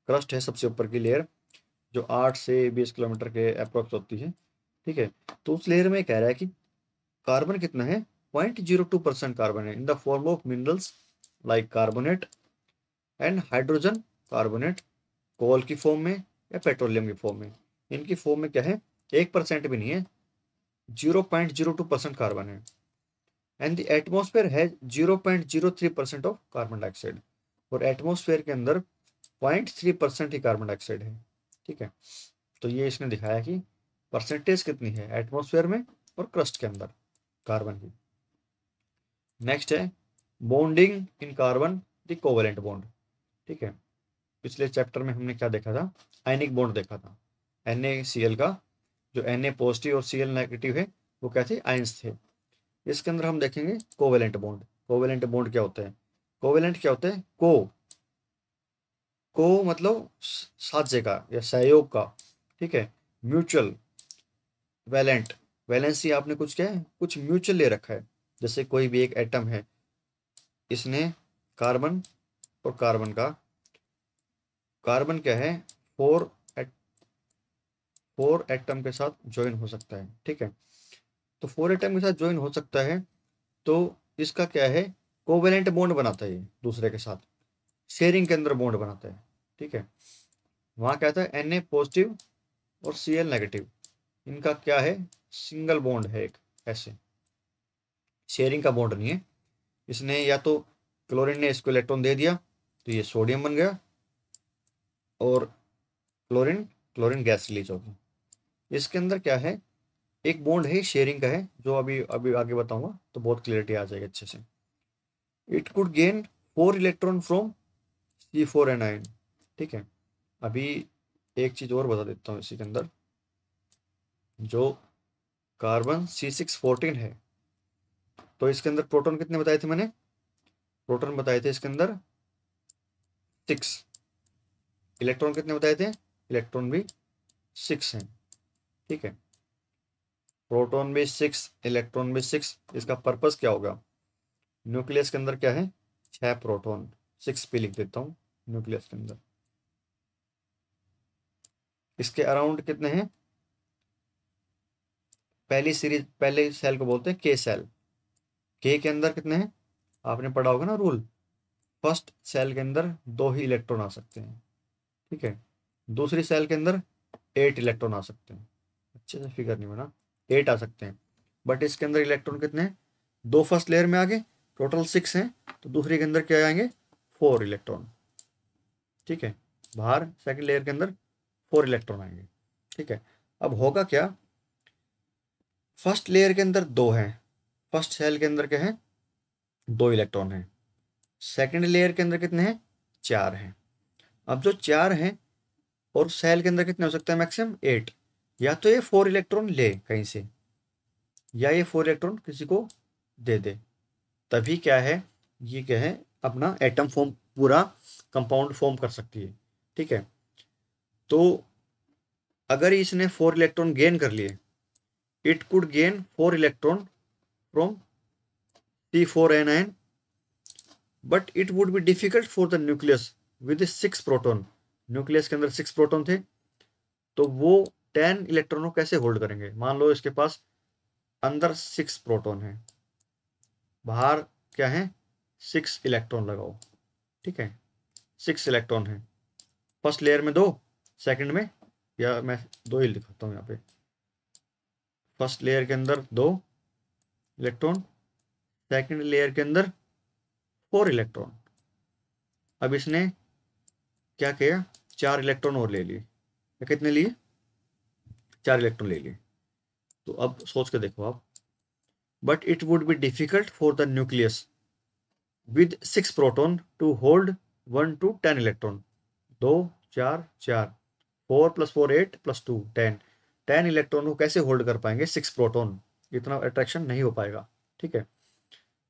क्रस्ट है सबसे ऊपर की लेयर, जो 8 से 20 किलोमीटर के अप्रोक्स होती है। ठीक है, तो उस लेयर में कह रहा है कि कार्बन कितना है? 0.02% कार्बन है in the form of minerals like carbonate and hydrogen carbonate, coal की फॉर्म में या पेट्रोलियम की फॉर्म में। इनकी फॉर्म में क्या है? 1% भी नहीं है, 0.02% कार्बन है। एंड द एटमॉस्फेयर है 0.03% ऑफ कार्बन डाइऑक्साइड, और एटमॉस्फेयर के अंदर 0.3% ही कार्बन डाइऑक्साइड है। ठीक है, तो ये इसने दिखाया कि परसेंटेज कितनी है एटमॉस्फेयर में और क्रस्ट के अंदर कार्बन की। नेक्स्ट है bonding in carbon, the covalent bond. ठीक है, पिछले चैप्टर में हमने क्या देखा था? आयनिक बॉन्ड देखा था, NaCl का। जो Na पॉजिटिव और Cl नेगेटिव है वो क्या थे? आयंस थे। इसके अंदर हम देखेंगे कोवेलेंट बॉन्ड। कोवेलेंट बॉन्ड क्या होता है? कोवेलेंट क्या होता है? को मतलब साझे का या सहयोग का। ठीक है, म्यूचुअल, वैलेंट, वैलेंसी आपने कुछ क्या है? कुछ म्यूचुअल ले रखा है। जैसे कोई भी एक एटम है, इसने कार्बन और कार्बन का, कार्बन क्या है? फोर फोर एटम के साथ ज्वाइन हो सकता है। ठीक है, तो फोर एटम के साथ ज्वाइन हो सकता है, तो इसका क्या है? कोवेलेंट बॉन्ड बनाता है ये दूसरे के साथ, शेयरिंग के अंदर बॉन्ड बनाता है। ठीक है, वहाँ क्या था? Na पॉजिटिव और Cl नेगेटिव, इनका क्या है? सिंगल बॉन्ड है एक, ऐसे शेयरिंग का बॉन्ड नहीं है। इसने या तो क्लोरीन ने इसको इलेक्ट्रॉन दे दिया तो ये सोडियम बन गया, और क्लोरीन क्लोरीन गैस रिलीज होगी। इसके अंदर क्या है? एक बॉन्ड है शेयरिंग का है, जो अभी अभी आगे बताऊंगा तो बहुत क्लियरिटी आ जाएगी अच्छे से। It could gain 4 electron from C4 anion. ठीक है, अभी एक चीज और बता देता हूँ इसी के अंदर। जो कार्बन C614 है, तो इसके अंदर प्रोटॉन कितने बताए थे मैंने? प्रोटॉन बताए थे इसके अंदर 6। इलेक्ट्रॉन कितने बताए थे? इलेक्ट्रॉन भी 6 हैं। ठीक है, प्रोटॉन भी 6, इलेक्ट्रॉन भी 6। इसका पर्पस क्या होगा? न्यूक्लियस के अंदर क्या है? 6 प्रोटॉन, 6 पे लिख देता हूँ न्यूक्लियस के अंदर। इसके अराउंड कितने हैं? पहली सीरीज, पहले सेल को बोलते हैं के सेल। के अंदर कितने हैं? आपने पढ़ा होगा ना रूल, फर्स्ट सेल के अंदर 2 ही इलेक्ट्रॉन आ सकते हैं। ठीक है, दूसरी सेल के अंदर 8 इलेक्ट्रॉन आ सकते हैं। अच्छे से फिगर नहीं बना, 8 आ सकते हैं। बट इसके अंदर इलेक्ट्रॉन कितने हैं? 2 फर्स्ट लेयर में आ गए, टोटल 6 हैं। तो दूसरे के अंदर क्या आएंगे? 4 इलेक्ट्रॉन। ठीक है, बाहर सेकंड लेयर के अंदर 4 इलेक्ट्रॉन आएंगे। ठीक है, अब होगा क्या? फर्स्ट लेयर के अंदर 2 हैं, फर्स्ट सेल के अंदर क्या है? 2 इलेक्ट्रॉन हैं। सेकंड लेयर के अंदर कितने हैं? 4 हैं। अब जो 4 हैं, और सेल के अंदर कितने हो सकते हैं? मैक्सिमम 8। या तो ये 4 इलेक्ट्रॉन ले कहीं से, या ये 4 इलेक्ट्रॉन किसी को दे दे, तभी क्या है? ये क्या है? अपना एटम फॉर्म, पूरा कंपाउंड फॉर्म कर सकती है। ठीक है, तो अगर इसने 4 इलेक्ट्रॉन गेन कर लिए, it could gain 4 electron from C4 anion, but it would be difficult for the nucleus with 6 proton. Nucleus के अंदर 6 प्रोटॉन थे, तो वो 10 इलेक्ट्रॉनों कैसे होल्ड करेंगे? मान लो इसके पास अंदर 6 प्रोटॉन है, बाहर क्या है? 6 इलेक्ट्रॉन लगाओ। ठीक है, 6 इलेक्ट्रॉन है, फर्स्ट लेयर में 2, सेकंड में, या मैं 2 ही लिखता हूँ यहाँ पे, फर्स्ट लेयर के अंदर 2 इलेक्ट्रॉन, सेकंड लेयर के अंदर 4 इलेक्ट्रॉन। अब इसने क्या किया, 4 इलेक्ट्रॉन और ले लिए। या कितने लिए, 4 इलेक्ट्रॉन ले लिए। तो अब सोच के देखो आप, but it would be difficult for the nucleus with 6 proton to hold 1 to 10 electron. 2 4 4, 4 + 4 8 + 2 10। 10 electron को कैसे होल्ड कर पाएंगे 6 प्रोटॉन, इतना अट्रैक्शन नहीं हो पाएगा। ठीक है,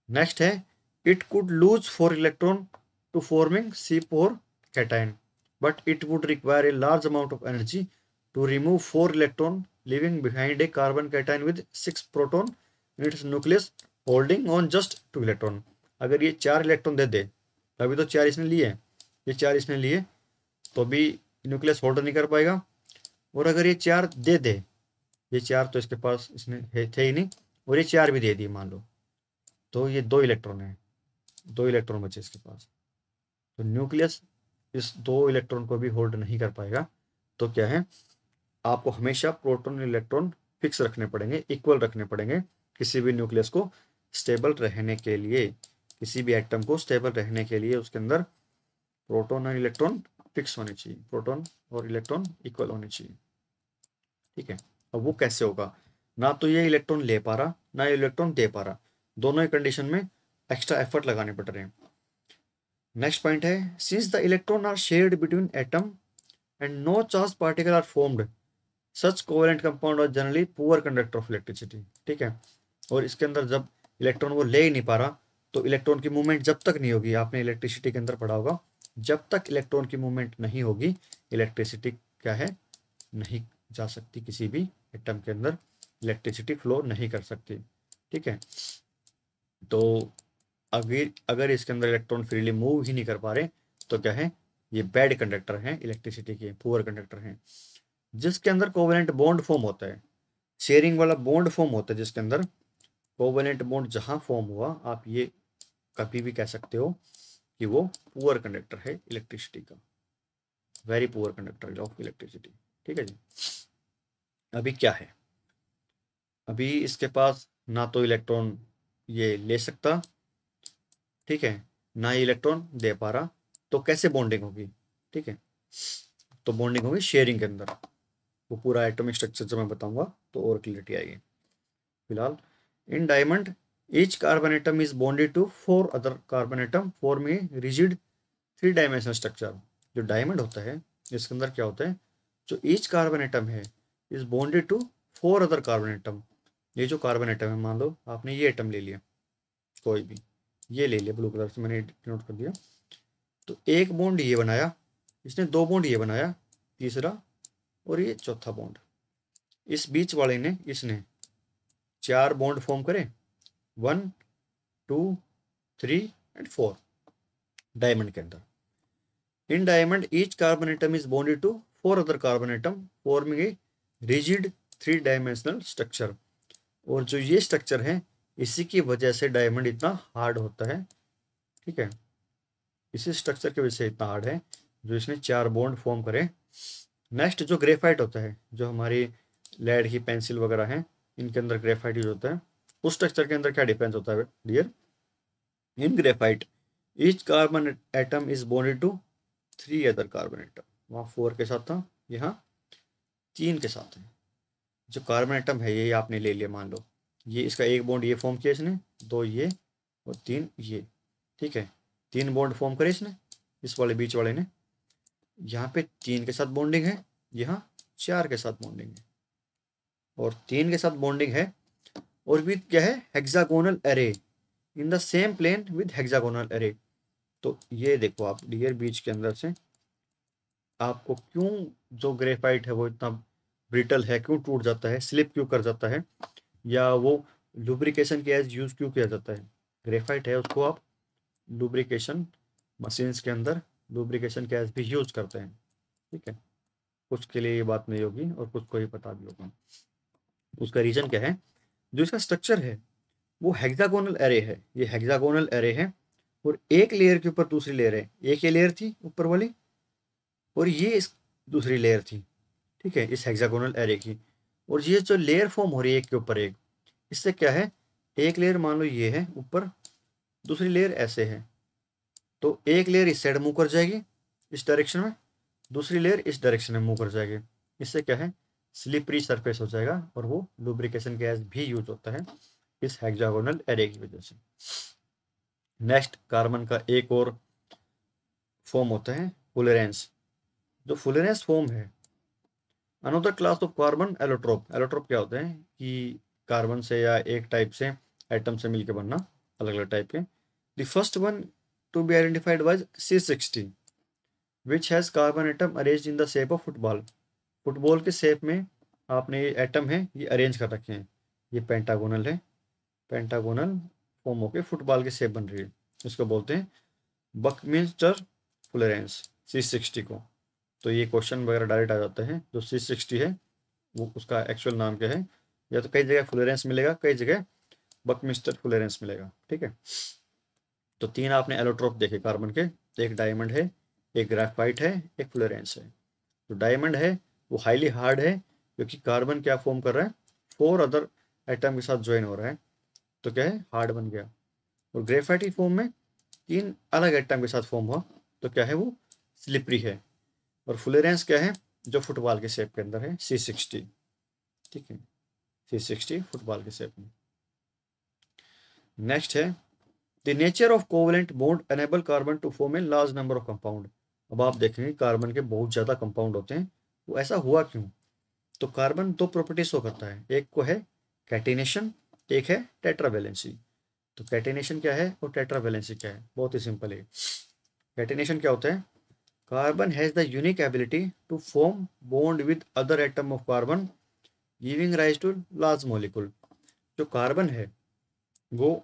नेक्स्ट है, it could lose 4 electron to forming C4 cation, but it would require a large amount of energy to remove 4 electron leaving behind a carbon cation with 6 proton in its nucleus holding on just 2 electron. अगर ये 4 electron दे दे, अभी तो 4 इसने लिए, ये 4 इसने लिए, तो भी न्यूक्लियस होल्ड नहीं कर पाएगा। और अगर ये 4 दे दे, ये 4 तो इसके पास इसने थे ही नहीं, और ये 4 भी दे दिए मान लो, तो ये 2 इलेक्ट्रॉन है, 2 इलेक्ट्रॉन बचे इसके पास। तो न्यूक्लियस इस 2 इलेक्ट्रॉन को भी होल्ड नहीं कर पाएगा। तो क्या है, आपको हमेशा प्रोटॉन इलेक्ट्रॉन फिक्स रखने पड़ेंगे, इक्वल रखने पड़ेंगे किसी भी न्यूक्लियस को स्टेबल रहने के लिए। किसी भी एटम को स्टेबल रहने के लिए उसके अंदर प्रोटॉन और इलेक्ट्रॉन फिक्स होने चाहिए, प्रोटॉन और इलेक्ट्रॉन इक्वल होने चाहिए। ठीक है, अब वो कैसे होगा, ना तो ये इलेक्ट्रॉन ले पा रहा, ना ये इलेक्ट्रॉन दे पा रहा, दोनों ही कंडीशन में एक्स्ट्रा एफर्ट लगाने पड़ रहे हैं। नेक्स्ट पॉइंट है, since the electron are shared between atom and no charge particle are formed, such covalent compound are generally poor conductor of electricity. ठीक है, और इसके अंदर जब इलेक्ट्रॉन वो ले ही नहीं पा रहा, तो इलेक्ट्रॉन की मूवमेंट जब तक नहीं होगी, आपने इलेक्ट्रिसिटी के अंदर पढ़ा होगा, जब तक इलेक्ट्रॉन की मूवमेंट नहीं होगी, इलेक्ट्रिसिटी क्या है, नहीं जा सकती, किसी भी एटम के अंदर इलेक्ट्रिसिटी फ्लो नहीं कर सकती। ठीक है, तो अगर अगर इसके अंदर इलेक्ट्रॉन फ्रीली मूव ही नहीं कर पा रहे, तो क्या है, ये बैड कंडक्टर हैं, इलेक्ट्रिसिटी के पुअर कंडक्टर हैं। जिसके अंदर कोवेलेंट बॉन्ड फॉर्म होता है, शेयरिंग वाला बॉन्ड फॉर्म होता है, जिसके अंदर कोवेलेंट बॉन्ड जहां फॉर्म हुआ, आप ये कभी भी कह सकते हो कि वो पुअर कंडक्टर है इलेक्ट्रिसिटी का, very poor conductor of electricity. ठीक है जी, अभी क्या है, अभी इसके पास ना तो इलेक्ट्रॉन ये ले सकता, ठीक है, ना ही इलेक्ट्रॉन दे पा रहा, तो कैसे बॉन्डिंग होगी। ठीक है, तो बॉन्डिंग होगी शेयरिंग के अंदर, वो पूरा एटॉमिक स्ट्रक्चर जब मैं बताऊंगा तो और क्लियरिटी आएगी। फिलहाल, in diamond each carbon atom is bonded to 4 other carbon atom forming a rigid 3 dimensional structure. जो डायमंड होता है, इसके अंदर क्या होता है, जो ईच कार्बन एटम है is bonded to 4 other carbon atom. ये जो कार्बन एटम है, मान लो आपने ये एटम ले लिया, कोई भी ये ले लिया, ब्लू कलर से मैंने नोट कर दिया, तो एक बॉन्ड ये बनाया, इसने 2 बॉन्ड ये बनाया, तीसरा और ये चौथा बॉन्ड, इस बीच वाले ने इसने 4 बॉन्ड फॉर्म करे, 1 2 3 एंड 4 डायमंड के अंदर। In diamond each carbon atom is bonded to 4 other carbon atom forming a rigid 3 dimensional structure. और जो ये स्ट्रक्चर है, इसी की वजह से डायमंड इतना हार्ड होता है। ठीक है, इसी स्ट्रक्चर की वजह से इतना हार्ड है, जो इसने 4 बॉन्ड फॉर्म करे। नेक्स्ट, जो ग्रेफाइट होता है, जो हमारी लेड की पेंसिल वगैरह हैं, इनके अंदर ग्रेफाइट यूज होता है, उस स्ट्रक्चर के अंदर क्या डिफरेंस होता है dear, in graphite each carbon atom is bonded to 3 other carbon atom. वहाँ 4 के साथ था, यहाँ 3 के साथ है। जो कार्बन एटम है, ये आपने ले लिया, मान लो ये इसका एक बॉन्ड ये फॉर्म किया इसने, 2 ये और 3 ये। ठीक है, 3 बॉन्ड फॉर्म करे इसने, इस वाले बीच वाले ने, यहाँ पे 3 के साथ बॉन्डिंग है, यहाँ 4 के साथ बॉन्डिंग है, और 3 के साथ बॉन्डिंग है, और विद क्या है, hexagonal array in the same plane with hexagonal array. तो ये देखो आप डियर, बीच के अंदर से आपको क्यों जो ग्रेफाइट है वो इतना ब्रिटल है, क्यों टूट जाता है, स्लिप क्यों कर जाता है, या वो लुब्रिकेशन के एज यूज क्यों किया जाता है। ग्रेफाइट है, उसको आप लुब्रिकेशन मशीन्स के अंदर लुब्रिकेशन के एज भी यूज करते हैं। ठीक है, कुछ के लिए ये बात नहीं होगी और कुछ को ही पता भी होगा। उसका रीजन क्या है, जो इसका स्ट्रक्चर है वो हेक्सागोनल एरे है, ये हेक्सागोनल एरे है, और एक लेयर के ऊपर दूसरी लेयर है, एक ये लेयर थी ऊपर वाली, और ये इस दूसरी लेयर थी। ठीक है, इस हेक्सागोनल एरे की, और ये जो लेयर फॉर्म हो रही है एक के ऊपर एक, इससे क्या है, एक लेयर मान लो ये है ऊपर, दूसरी लेयर ऐसे है, तो एक लेयर इस साइड मूव कर जाएगी इस डायरेक्शन में, दूसरी लेयर इस डायरेक्शन में मूव कर जाएगी। इससे क्या है, स्लिपरी सरफेस हो जाएगा और वो लुब्रिकेशन गैस भी यूज होता है इस हेक्सागोनल एरे की वजह से। नेक्स्ट, कार्बन का एक और फॉर्म होता है फुलेरेंस। जो फुलेरेंस फॉर्म है, another class of carbon allotrope. Allotrope क्या होते हैं कि कार्बन से या एक टाइप से एटम से मिलकर बनना, अलग अलग टाइप के। The first one to be identified was C60 which has carbon atom arranged in the shape of football. Football के शेप में आपने ये एटम है ये अरेंज कर रखे हैं, ये पेंटागोनल है, पेंटागोनल फॉर्म होकर फुटबॉल की शेप बन रही है। इसको बोलते हैं बकमिंस्टर फुलेरेंस C60 को। तो ये क्वेश्चन वगैरह डायरेक्ट आ जाते हैं। जो C60 है वो उसका एक्चुअल नाम क्या है, या तो कई जगह फ्लोरेंस मिलेगा, कई जगह बकमिस्टर फ्लोरेंस मिलेगा। ठीक है, तो तीन आपने एलोट्रोप देखे कार्बन के, एक डायमंड है, एक ग्रेफाइट है, एक फ्लोरेंस है। तो डायमंड है वो हाईली हार्ड है क्योंकि कार्बन क्या फॉर्म कर रहा है, 4 अदर एटम के साथ ज्वाइन हो रहा है, तो क्या है, हार्ड बन गया। और ग्रेफाइट की फॉर्म में 3 अलग एटम के साथ फॉर्म हुआ, तो क्या है, वो स्लिपरी है। और फ्लोरेंस क्या है, जो फुटबॉल के शेप के अंदर है, C60। ठीक है, C60 फुटबॉल के शेप में। नेक्स्ट है the nature of covalent bond enable carbon to form a large number of compound. अब आप देखेंगे कार्बन के बहुत ज़्यादा कंपाउंड होते हैं, वो ऐसा हुआ क्यों? तो कार्बन दो प्रॉपर्टी शो करता है, एक को है कैटिनेशन, एक है टेट्रावैलेंसी। तो कैटिनेशन क्या है और टेट्रावैलेंसी क्या है, बहुत ही सिंपल है। कैटिनेशन क्या होता है, carbon has the unique ability to form bond with other atom of carbon giving rise to large molecule. जो कार्बन है वो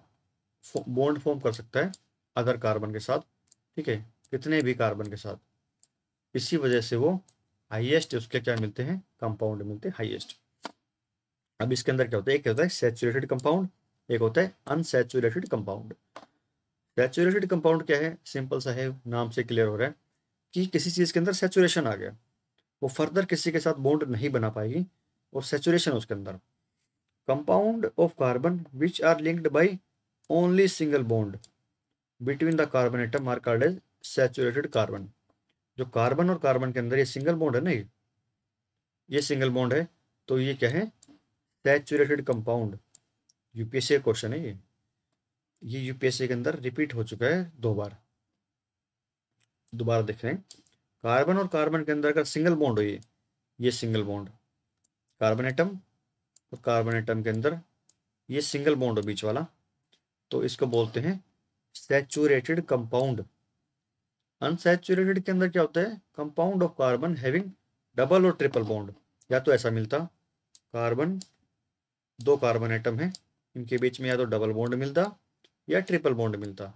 बॉन्ड फॉर्म कर सकता है अदर कार्बन के साथ, ठीक है, कितने भी कार्बन के साथ। इसी वजह से वो हाईएस्ट उसके क्या मिलते हैं, कंपाउंड मिलते हैं हाईएस्ट। अब इसके अंदर क्या होता है, एक होता है सैचुरेटेड कंपाउंड, एक होता है अनसैचुरेटेड कंपाउंड। सैचुरेटेड कंपाउंड क्या है, सिंपल सा है, नाम से क्लियर हो रहा है कि किसी चीज़ के अंदर सैचुरेशन आ गया, वो फर्दर किसी के साथ बॉन्ड नहीं बना पाएगी, और सैचुरेशन उसके अंदर। Compound of carbon which are linked by only single bond between the carbon atom are called as saturated carbon. जो कार्बन और कार्बन के अंदर ये सिंगल बॉन्ड है ना, ये सिंगल बॉन्ड है, तो ये क्या है, सैचुरेटेड कंपाउंड। यूपीएससी का क्वेश्चन है ये यूपीएससी के अंदर रिपीट हो चुका है 2 बार। दोबारा देख रहे हैं, कार्बन और कार्बन के अंदर अगर सिंगल बॉन्ड हो, ये सिंगल बॉन्ड, कार्बन एटम और कार्बन एटम के अंदर ये सिंगल बॉन्ड हो बीच वाला, तो इसको बोलते हैं सैचुरेटेड कंपाउंड। अनसैचुरेटेड के अंदर क्या होता है, compound of carbon having double और ट्रिपल बॉन्ड। या तो ऐसा मिलता, कार्बन, दो कार्बन एटम है, इनके बीच में या तो डबल बॉन्ड मिलता या ट्रिपल बॉन्ड मिलता,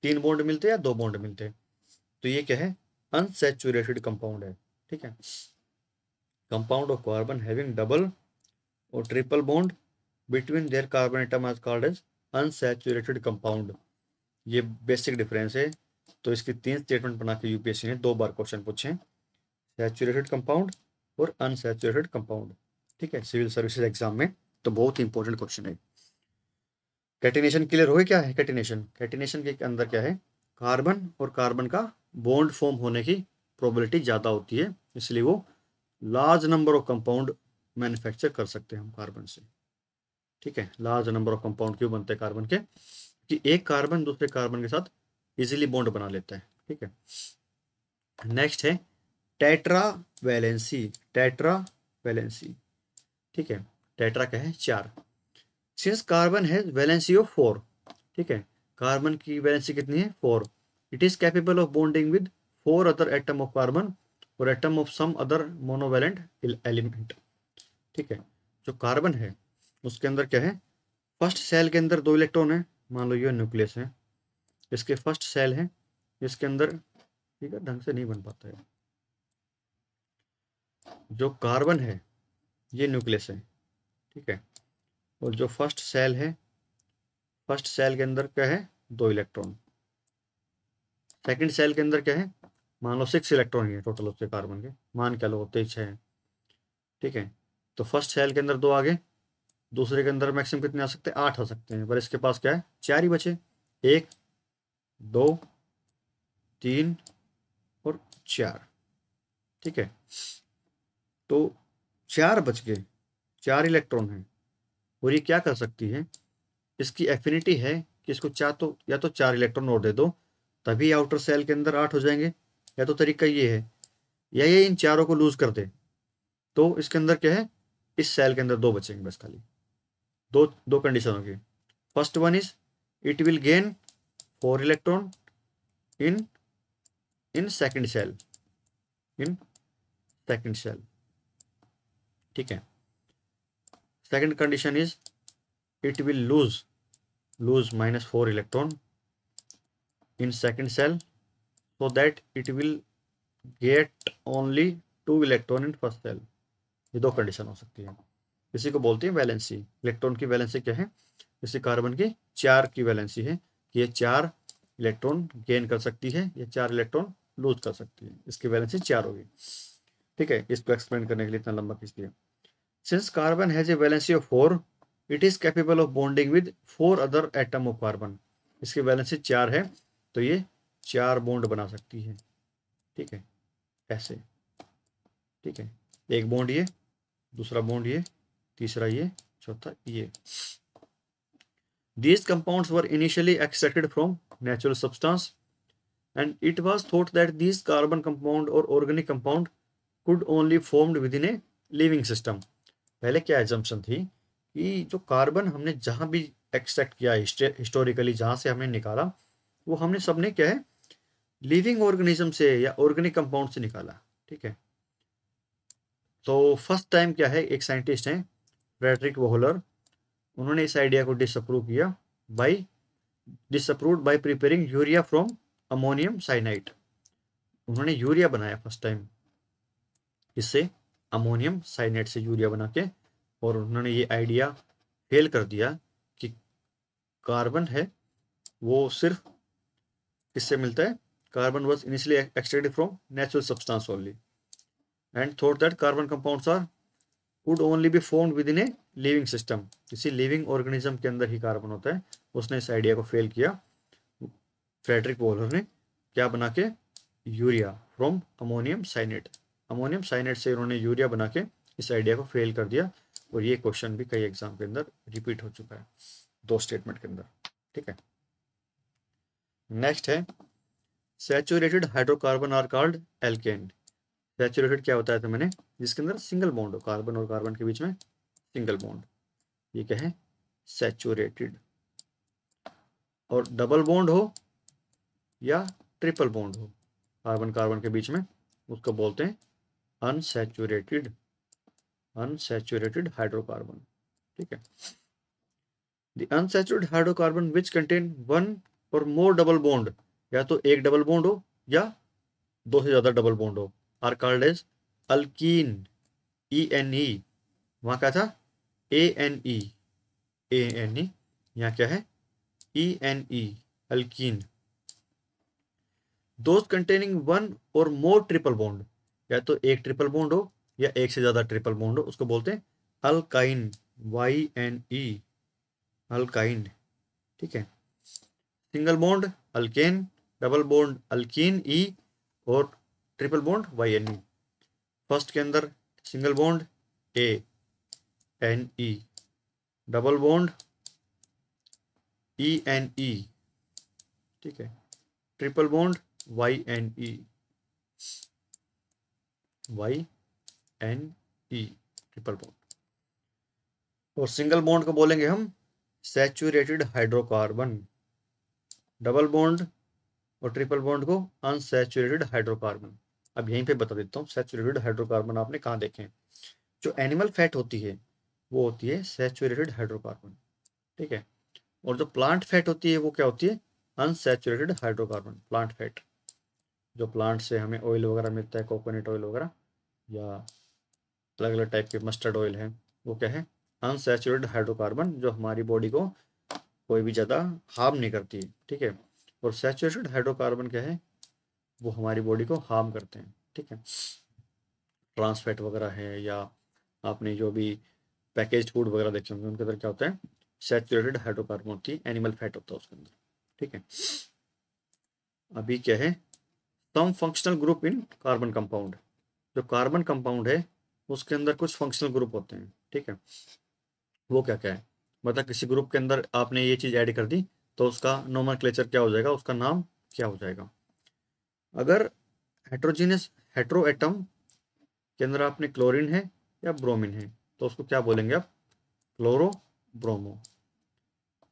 3 बॉन्ड मिलते या 2 बॉन्ड मिलते, तो ये क्या है, अनसैचुरेटेड कंपाउंड है। ठीक है, compound of carbon having double और triple bond between their carbon atom are called as unsaturated compound. ये बेसिक डिफरेंस है। तो इसकी 3 स्टेटमेंट बना के यूपीएससी ने 2 बार क्वेश्चन पूछे हैं, सैचुरेटेड कंपाउंड और अनसैचुरेटेड कंपाउंड। ठीक है, सिविल सर्विसेज एग्जाम में तो बहुत ही इंपॉर्टेंट क्वेश्चन है। कैटिनेशन क्लियर हो गया, क्या है कैटिनेशन? कैटिनेशन के अंदर क्या है, कार्बन और कार्बन का बॉन्ड फॉर्म होने की प्रोबेबिलिटी ज़्यादा होती है, इसलिए वो large number of compound manufacture कर सकते हैं हम कार्बन से। ठीक है, लार्ज नंबर ऑफ कंपाउंड क्यों बनते हैं कार्बन के, कि एक कार्बन दूसरे कार्बन के साथ इजीली बॉन्ड बना लेता है। ठीक है, नेक्स्ट है टेट्रा वैलेंसी। टेट्रा वैलेंसी, ठीक है, टेट्रा क्या है, 4। सिंस कार्बन है वैलेंसी ऑफ 4, ठीक है, कार्बन की वैलेंसी कितनी है, 4, it is capable of bonding with 4 other atom of carbon और atom of some other monovalent element. ठीक है, जो कार्बन है उसके अंदर क्या है, फर्स्ट सेल के अंदर 2 इलेक्ट्रॉन है, मान लो ये न्यूक्लियस है, इसके फर्स्ट सेल है, इसके अंदर, ठीक है, ढंग से नहीं बन पाता है, जो कार्बन है ये न्यूक्लियस है, ठीक है, और जो फर्स्ट सेल है, फर्स्ट सेल के अंदर क्या है, 2 इलेक्ट्रॉन, सेकंड सेल के अंदर क्या है, मान लो 6 इलेक्ट्रॉन ही है टोटल उसके कार्बन के, मान क्या लो होते ही 6 है। ठीक है, तो फर्स्ट सेल के अंदर 2 आ गए, दूसरे के अंदर मैक्सिमम कितने आ सकते हैं, 8 आ सकते हैं, पर इसके पास क्या है, 4 ही बचे, 1, 2, 3 और 4। ठीक है, तो 4 बच गए, 4 इलेक्ट्रॉन हैं। और ये क्या कर सकती है, इसकी एफिनिटी है कि इसको चाह तो या तो 4 इलेक्ट्रॉन और दे दो, तभी आउटर सेल के अंदर 8 हो जाएंगे, या तो तरीका ये है, या ये इन चारों को लूज कर दे, तो इसके अंदर क्या है, इस सेल के अंदर 2 बचेंगे बस खाली। दो दो कंडीशन होगी। First one is it will gain 4 electron in in second shell, in second shell. ठीक है, second condition is it will lose -4 electron in second shell, so that it will get only 2 electron in first shell. ये 2 condition हो सकती है। इसी को बोलते हैं वैलेंसी। इलेक्ट्रॉन की वैलेंसी क्या है, जैसे कार्बन की 4 की वैलेंसी है कि ये 4 इलेक्ट्रॉन गेन कर सकती है, या 4 इलेक्ट्रॉन लूज कर सकती है, इसकी वैलेंसी 4 होगी। ठीक है, इसको एक्सप्लेन करने के लिए इतना लंबा खींच दिया। Since carbon has a valency of 4, it is capable of bonding with 4 other atom of carbon. इसकी वैलेंसी 4 है, तो ये 4 बॉन्ड बना सकती है। ठीक है, ऐसे। ठीक है, एक बॉन्ड ये, दूसरा बॉन्ड ये, तीसरा ये, चौथा ये। These compounds were initially extracted from natural substance, and it was thought that these carbon compound or organic compound could only formed within a living system। पहले क्या एजम्पशन थी कि जो कार्बन हमने जहां भी एक्सट्रैक्ट किया, हिस्टोरिकली जहां से हमने निकाला, वो हमने सबने क्या है, लिविंग ऑर्गेनिज्म से या ऑर्गेनिक कंपाउंड से निकाला। ठीक है, तो फर्स्ट टाइम क्या है, एक साइंटिस्ट हैं फ्रेडरिक वोहलर, उन्होंने इस आइडिया को disapproved bye preparing urea from ammonium cyanide. उन्होंने यूरिया बनाया फर्स्ट टाइम, इससे अमोनियम साइनाइड से यूरिया बना के, और उन्होंने ये आइडिया फेल कर दिया कि कार्बन है वो सिर्फ किससे मिलता है, carbon was initially extracted from natural substance only, and thought that carbon compounds are would only be formed with in a living system. किसी लिविंग ऑर्गेनिज्म के अंदर ही कार्बन होता है। उसने इस आइडिया को फेल किया। फ्रेडरिक वोहलर ने क्या बना के, urea from ammonium cyanate, ammonium cyanate से उन्होंने यूरिया बना के इस आइडिया को फेल कर दिया। और ये क्वेश्चन भी कई एग्जाम के अंदर रिपीट हो चुका है 2 स्टेटमेंट के अंदर। ठीक है, नेक्स्ट है saturated hydrocarbon are called alkane. Saturated क्या होता है, तो मैंने जिसके अंदर सिंगल बॉन्ड हो, कार्बन और कार्बन के बीच में सिंगल बॉन्ड, ये क्या है, सैचुरेटेड। और डबल बॉन्ड हो या ट्रिपल बॉन्ड हो कार्बन कार्बन के बीच में, उसको बोलते हैं अनसैचुरेटेड, अनसैचुरेटेड हाइड्रोकार्बन। ठीक है, the unsaturated hydrocarbon which contain one और मोर डबल बॉन्ड, या तो एक डबल बॉन्ड हो या 2 से ज्यादा डबल बॉन्ड हो, are called as alkene. ENE, वहां क्या था, ANE, ANE, यहाँ क्या है, ENE, alkyne. Those containing one और मोर ट्रिपल बॉन्ड, या तो एक ट्रिपल बॉन्ड हो या एक से ज्यादा ट्रिपल बॉन्ड हो, उसको बोलते हैं अल्काइन, YNE, अल्काइन। ठीक है, single bond alkane, double bond alkyne E, और ट्रिपल बॉन्ड YNE। फर्स्ट के अंदर single bond ANE, double bond ENE। ठीक है, triple bond YNE, YNE, triple bond. और सिंगल बॉन्ड को बोलेंगे हम सैचुरेटेड हाइड्रोकार्बन, डबल बॉन्ड और ट्रिपल बॉन्ड को अनसैचुरेटेड हाइड्रोकार्बन। अब यहीं पे बता देता हूँ, सैचुरेटेड हाइड्रोकार्बन आपने कहाँ देखे हैं। जो एनिमल फैट होती है वो होती है सैचुरेटेड हाइड्रोकार्बन। ठीक है, और जो प्लांट फैट होती है वो क्या होती है, अनसैचुरेटेड हाइड्रोकार्बन। प्लांट फैट, जो प्लांट से हमें ऑयल वगैरह मिलता है, कोकोनट ऑयल वगैरह, या अलग अलग टाइप के मस्टर्ड ऑयल है, वो क्या है, अनसैचुरेटेड हाइड्रोकार्बन, जो हमारी बॉडी को कोई भी ज़्यादा हार्म नहीं करती है। ठीक है, और सैचुरेटेड हाइड्रोकार्बन क्या है, वो हमारी बॉडी को हार्म करते हैं। ठीक है, ट्रांस फैट वगैरह है, या आपने जो भी पैकेज फूड वगैरह देखे होंगे उनके अंदर क्या होता है, सैचुरेटेड हाइड्रोकार्बन होती है, एनिमल फैट होता है उसके अंदर। ठीक है, अभी क्या है, some functional group in carbon compound, जो कार्बन कंपाउंड है उसके अंदर कुछ फंक्शनल ग्रुप होते हैं, ठीक है। वो क्या क्या है, मतलब किसी ग्रुप के अंदर आपने ये चीज़ ऐड कर दी तो उसका नोमेनक्लेचर क्या हो जाएगा, उसका नाम क्या हो जाएगा। अगर हेट्रोजीनियस हेट्रो एटम के अंदर आपने क्लोरीन है या ब्रोमीन है तो उसको क्या बोलेंगे आप, क्लोरो ब्रोमो।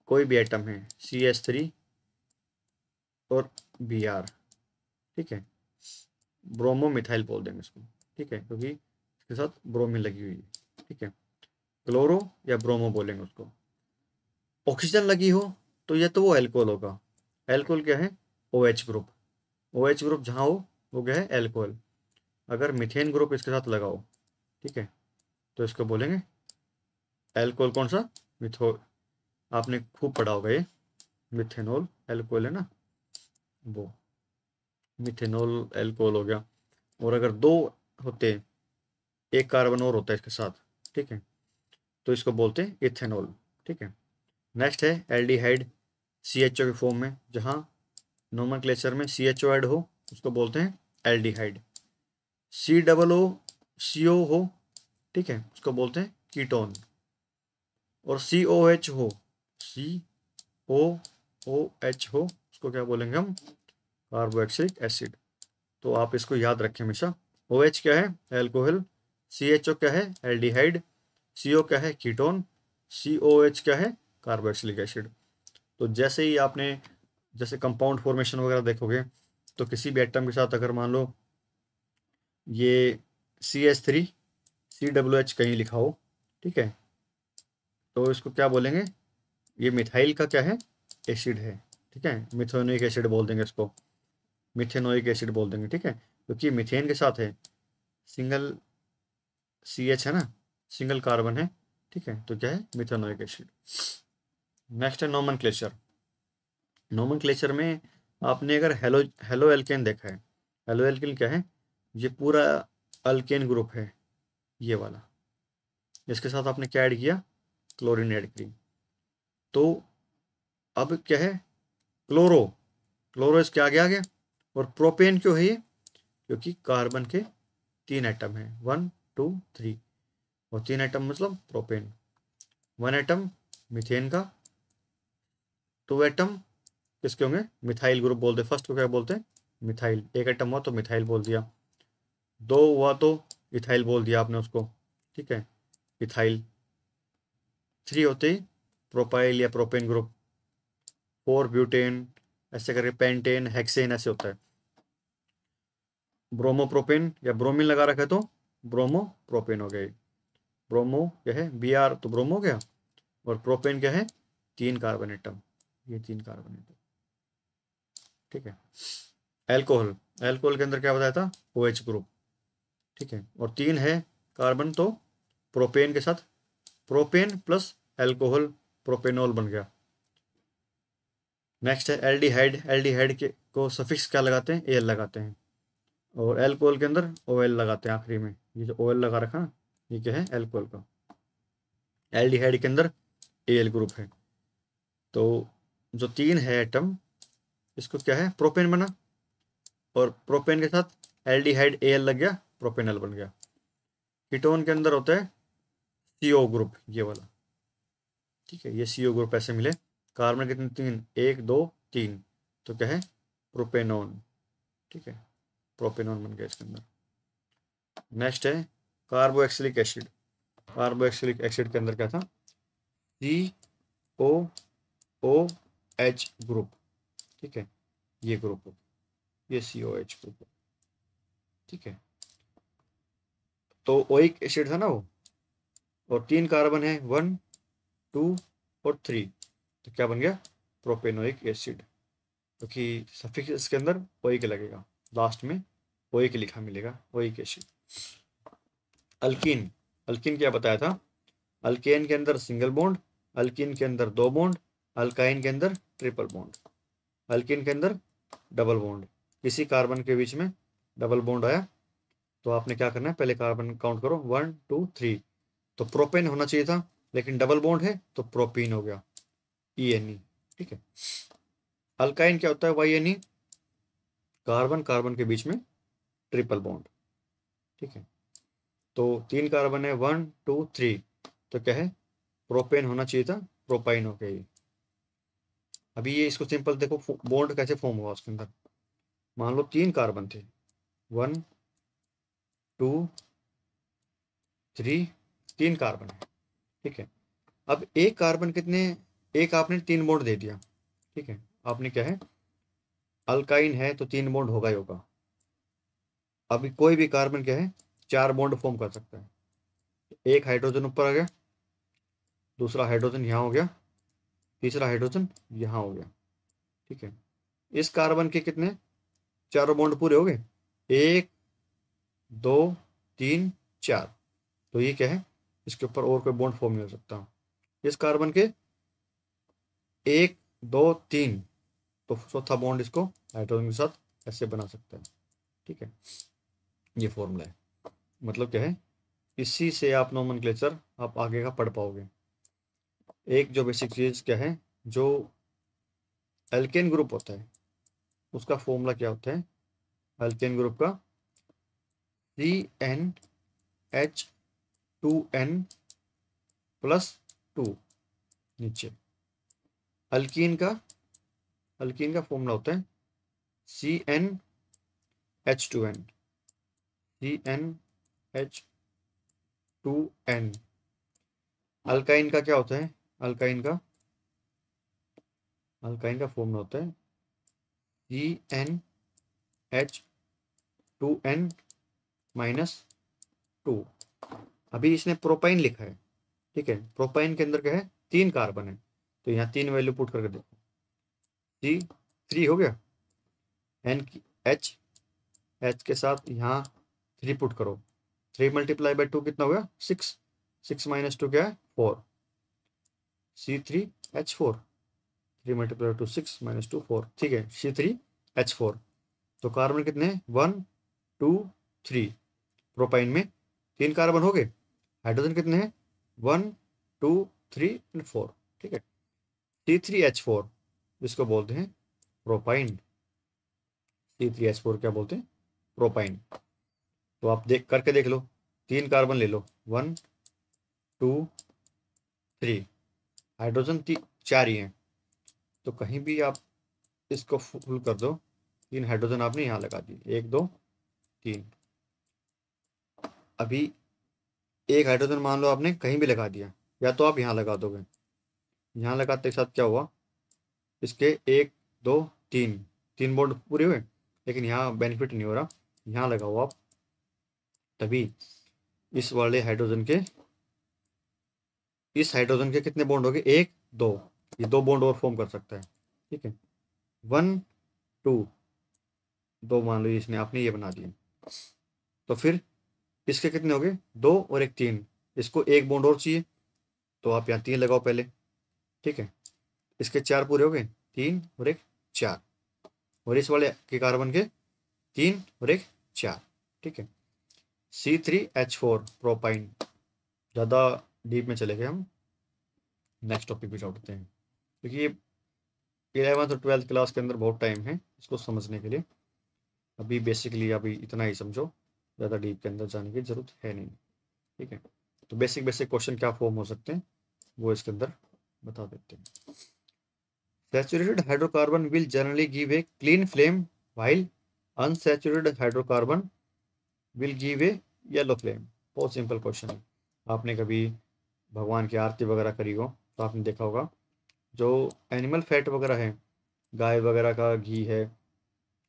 कोई भी एटम है CH3 और Br, ठीक है, ब्रोमो मिथाइल बोल देंगे इसको, ठीक है, क्योंकि इसके साथ ब्रोमीन लगी हुई है, ठीक है। क्लोरो या ब्रोमो बोलेंगे उसको। ऑक्सीजन लगी हो तो ये तो वो एल्कोहल होगा। एल्कोहल क्या है, OH ग्रुप। OH ग्रुप जहाँ हो वो क्या है, एल्कोहल। अगर मीथेन ग्रुप इसके साथ लगाओ, ठीक है, तो इसको बोलेंगे एल्कोहल। कौन सा, मिथो, आपने खूब पढ़ा होगा ये, मिथेनॉल एल्कोहल है ना, वो मिथेनॉल एल्कोहल हो गया। और अगर दो होते, एक कार्बन और होता है इसके साथ, ठीक है, तो इसको बोलते हैं इथेनॉल, ठीक है। नेक्स्ट है एल्डिहाइड, CHO के फॉर्म में, जहाँ नोमेनक्लेचर में CHO ऐड हो उसको बोलते हैं एल्डिहाइड। COO हो, ठीक है, उसको बोलते हैं कीटोन। और COH हो, COOH हो, उसको क्या बोलेंगे हम, कार्बोक्सिलिक एसिड। तो आप इसको याद रखें हमेशा। OH क्या है, एल्कोहल। CHO क्या है, एल्डिहाइड। CO क्या है, कीटोन। COH क्या है, कार्बोक्सिलिक एसिड। तो जैसे ही आपने जैसे कंपाउंड फॉर्मेशन वगैरह देखोगे तो किसी भी एटम के साथ अगर मान लो ये CH3 COOH कहीं लिखा हो, ठीक है, तो इसको क्या बोलेंगे, ये मिथाइल का क्या है, एसिड है, ठीक है, मिथेनोइक एसिड बोल देंगे इसको, मिथेनोइक एसिड बोल देंगे, ठीक है, क्योंकि मीथेन के साथ है, सिंगल CH है ना, सिंगल कार्बन है, ठीक है, तो क्या है, मिथेनोइक एसिड। नेक्स्ट है नोमेनक्लेचर। नोमेनक्लेचर में आपने अगर हेलो हेलो एल्केन देखा है, हेलो एल्केन क्या है, ये पूरा अल्केन ग्रुप है, ये वाला। इसके साथ आपने क्या ऐड किया, क्लोरीन ऐड की, तो अब क्या है, क्लोरो, क्लोरो इसके आगे आ गया। और प्रोपेन क्यों है ये, क्योंकि कार्बन के 3 एटम है, 1 2 3, और 3 एटम मतलब प्रोपेन। 1 एटम मीथेन का, 2 एटम किसके होंगे, मिथाइल ग्रुप बोलते, फर्स्ट को क्या बोलते हैं, मिथाइल। एक एटम हुआ तो मिथाइल बोल दिया, 2 हुआ तो इथाइल बोल दिया आपने उसको, ठीक है, इथाइल। 3 होते ही प्रोपाइल या प्रोपेन ग्रुप, 4 ब्यूटेन, ऐसे करके पेंटेन हेक्सेन ऐसे होता है। ब्रोमोप्रोपेन या ब्रोमीन लगा रखा है तो ब्रोमो प्रोपेन हो गए। ब्रोमो क्या है, Br तो ब्रोमो हो गया, और प्रोपेन क्या है, 3 कार्बन एटम, ये 3 कार्बन एटम, ठीक है। एल्कोहल, एल्कोहल के अंदर क्या बताया था, OH ग्रुप, ठीक है, और 3 है कार्बन, तो प्रोपेन के साथ प्रोपेन प्लस एल्कोहल, प्रोपेनॉल बन गया। नेक्स्ट है एल्डिहाइड, एल्डिहाइड के को सफिक्स क्या लगाते हैं, एल लगाते हैं, और एल्कोहल के अंदर OL लगाते हैं आखिरी में, ये जो OL लगा रखा ना, ये क्या है, एल्कोहल का। एल्डिहाइड के अंदर एल ग्रुप है, तो जो 3 है एटम, इसको क्या है, प्रोपेन बना, और प्रोपेन के साथ एल्डिहाइड एल लग गया, प्रोपेनल बन गया। कीटोन के अंदर होता है CO ग्रुप, ये वाला, ठीक है, ये CO ग्रुप ऐसे मिले। कार्बन कितने, 3, 1 2 3, तो क्या है, प्रोपेनॉन, ठीक है, प्रोपेनॉन बन गया इसके अंदर। नेक्स्ट है कार्बोक्सिलिक एसिड। कार्बोक्सिलिक एसिड के अंदर क्या था, COOH ग्रुप, ठीक है, ये ग्रुप, ये COH ग्रुप, ठीक है। तो ओइक एसिड था ना वो, और 3 कार्बन है, 1 2 और 3, तो क्या बन गया, प्रोपेनोइक एसिड, क्योंकि सफिक्स इसके अंदर ओइक लगेगा, लास्ट में ओइक लिखा मिलेगा, ओइक एसिड। अल्कीन, अल्कीन क्या बताया था, अल्केन के अंदर सिंगल बॉन्ड, अल्कीन के अंदर 2 बॉन्ड, अल्काइन के अंदर ट्रिपल बॉन्ड, अल्कीन के अंदर डबल बॉन्ड। किसी कार्बन के बीच में डबल बॉन्ड आया तो आपने क्या करना है, पहले कार्बन काउंट करो, 1 2 3, तो प्रोपेन होना चाहिए था, लेकिन डबल बॉन्ड है तो प्रोपीन हो गया, ENE, ठीक है। अल्काइन क्या होता है, YNE, कार्बन कार्बन के बीच में ट्रिपल बॉन्ड, ठीक है। तो 3 कार्बन है, 1 2 3, तो क्या है, प्रोपेन होना चाहिए था, प्रोपाइन हो गया ये। अभी ये इसको सिंपल देखो बॉन्ड कैसे फॉर्म हुआ उसके अंदर। मान लो 3 कार्बन थे, 1 2 3, 3 कार्बन है, ठीक है। अब एक कार्बन कितने, एक आपने 3 बॉन्ड दे दिया, ठीक है। आपने क्या है, अल्काइन है तो 3 बॉन्ड होगा ही होगा। अभी कोई भी कार्बन क्या है, 4 बॉन्ड फॉर्म कर सकता है। एक हाइड्रोजन ऊपर आ गया, दूसरा हाइड्रोजन यहाँ हो गया, तीसरा हाइड्रोजन यहाँ हो गया, ठीक है। इस कार्बन के कितने, चारों बॉन्ड पूरे हो गए, 1 2 3 4। तो ये क्या है, इसके ऊपर और कोई बॉन्ड फॉर्म नहीं हो सकता। इस कार्बन के 1 2 3, तो चौथा बॉन्ड इसको हाइड्रोजन के साथ ऐसे बना सकता है, ठीक है। ये फॉर्मूला है, मतलब क्या है, इसी से आप नोमेनक्लेचर आप आगे का पढ़ पाओगे। एक जो बेसिक चीज क्या है, जो एल्केन ग्रुप होता है उसका फॉर्मूला क्या होता है, एल्केन ग्रुप का CnH2n प्लस 2, नीचे अल्कीन का, अल्कीन का फॉर्मूला होता है CnH2n, CnH2n। अल्काइन का क्या होता है, अल्काइन का, अल्काइन का फॉर्मूला होता है CnH2n माइनस 2। अभी इसने प्रोपाइन लिखा है, ठीक है। प्रोपाइन के अंदर क्या है, 3 कार्बन है, तो यहाँ 3 वैल्यू पुट करके देखो, C3 हो गया, N की H के साथ यहाँ 3 पुट करो, 3 मल्टीप्लाई बाई 2 कितना हो गया, 6, 6 माइनस 2 क्या है, 4, C3H4, 3 मल्टीप्लाई 2 6 माइनस 2 4, ठीक है, C3H4। तो कार्बन कितने हैं, 1 2 3, प्रोपाइन में 3 कार्बन हो गए, हाइड्रोजन कितने हैं, 1 2 3 एंड 4, ठीक है। C3H4 जिसको बोलते हैं प्रोपाइन, C3H4 क्या बोलते हैं, प्रोपाइन। तो आप देख करके देख लो, 3 कार्बन ले लो, 1 2 3, हाइड्रोजन 4 ही हैं, तो कहीं भी आप इसको फुल कर दो, 3 हाइड्रोजन आपने यहाँ लगा दी, 1 2 3। अभी एक हाइड्रोजन मान लो आपने कहीं भी लगा दिया, या तो आप यहाँ लगा दोगे, यहाँ लगाते के साथ क्या हुआ, इसके 1 2 3, 3 बॉन्ड पूरे हुए, लेकिन यहाँ बेनिफिट नहीं हो रहा, यहाँ लगाओ आप, तभी इस वाले हाइड्रोजन के, इस हाइड्रोजन के कितने बॉन्ड हो गए, 1 2, ये 2 बॉन्ड और फॉर्म कर सकता है, ठीक है। 1 2, 2 मान लो इसने आपने ये बना दिया, तो फिर इसके कितने हो गए, 2 और 1 3, इसको 1 बॉन्ड और चाहिए, तो आप यहाँ 3 लगाओ पहले, ठीक है। इसके 4 पूरे हो गए, 3 और 1 4, और इस वाले के कार्बन के 3 और 1 4, ठीक है। C3H4 propyne. ज़्यादा डीप में चले गए हम, नेक्स्ट टॉपिक पे चढ़ते हैं, क्योंकि ये 11th और 12th क्लास के अंदर बहुत टाइम है इसको समझने के लिए। अभी बेसिकली अभी इतना ही समझो, ज़्यादा डीप के अंदर जाने की जरूरत है नहीं, ठीक है। तो बेसिक बेसिक क्वेश्चन क्या फॉर्म हो सकते हैं वो इसके अंदर बता देते हैं। Saturated hydrocarbon will generally give a clean flame while unsaturated hydrocarbon will give a yellow flame। बहुत सिंपल क्वेश्चन है। आपने कभी भगवान की आरती वगैरह करी हो तो आपने देखा होगा, जो एनिमल फैट वगैरह है, गाय वगैरह का घी है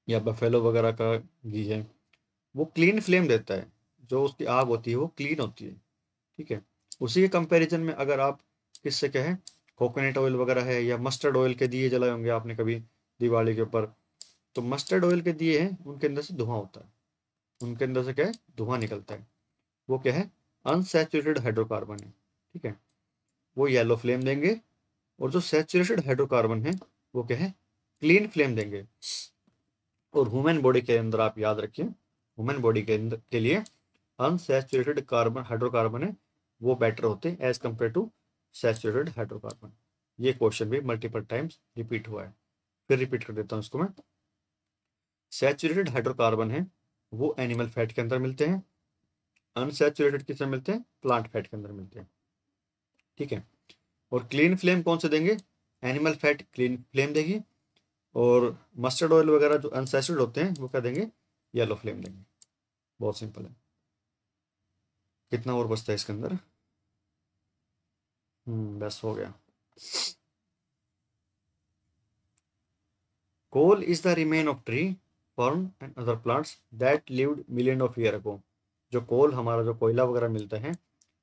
या बफेलो वगैरह का घी है, वो क्लीन फ्लेम देता है, जो उसकी आग होती है वो क्लीन होती है, ठीक है। उसी के कंपैरिजन में अगर आप किससे क्या है, कोकोनट ऑयल वगैरह है या मस्टर्ड ऑयल के दिए जलाए होंगे आपने कभी दिवाली के ऊपर, तो मस्टर्ड ऑयल के दिए हैं उनके अंदर से धुआं होता है, उनके अंदर से क्या है, धुआं निकलता है, वो क्या है, अनसैचुरेटेड हाइड्रोकार्बन है, ठीक है। वो येलो फ्लेम देंगे, और जो सैचुरेटेड हाइड्रोकार्बन है वो क्या है, क्लीन फ्लेम देंगे। और ह्यूमन बॉडी के अंदर आप याद रखिए, ह्यूमन बॉडी के अंदर के लिए अनसैचुरेटेड कार्बन हाइड्रोकार्बन है वो बेटर होते हैं as compare to saturated hydrocarbon. ये क्वेश्चन भी मल्टीपल टाइम्स रिपीट हुआ है, फिर रिपीट कर देता हूँ इसको मैं। सैचुरेटेड हाइड्रोकार्बन है वो एनिमल फैट के अंदर मिलते हैं, अनसैचुरेटेड किसमें मिलते हैं, प्लांट फैट के अंदर मिलते हैं। ठीक है, और क्लीन फ्लेम कौन से देंगे, एनिमल फैट क्लीन फ्लेम देगी, और मस्टर्ड ऑयल वगैरह जो अनसैचुरेटेड होते हैं वो क्या देंगे, येलो फ्लेम देंगे। बहुत सिंपल है। कितना और बचता है इसके अंदर, बस हो गया। Coal is the remain of tree fern and other plants that lived million of year ago. जो कोल हमारा जो कोयला वगैरह मिलता है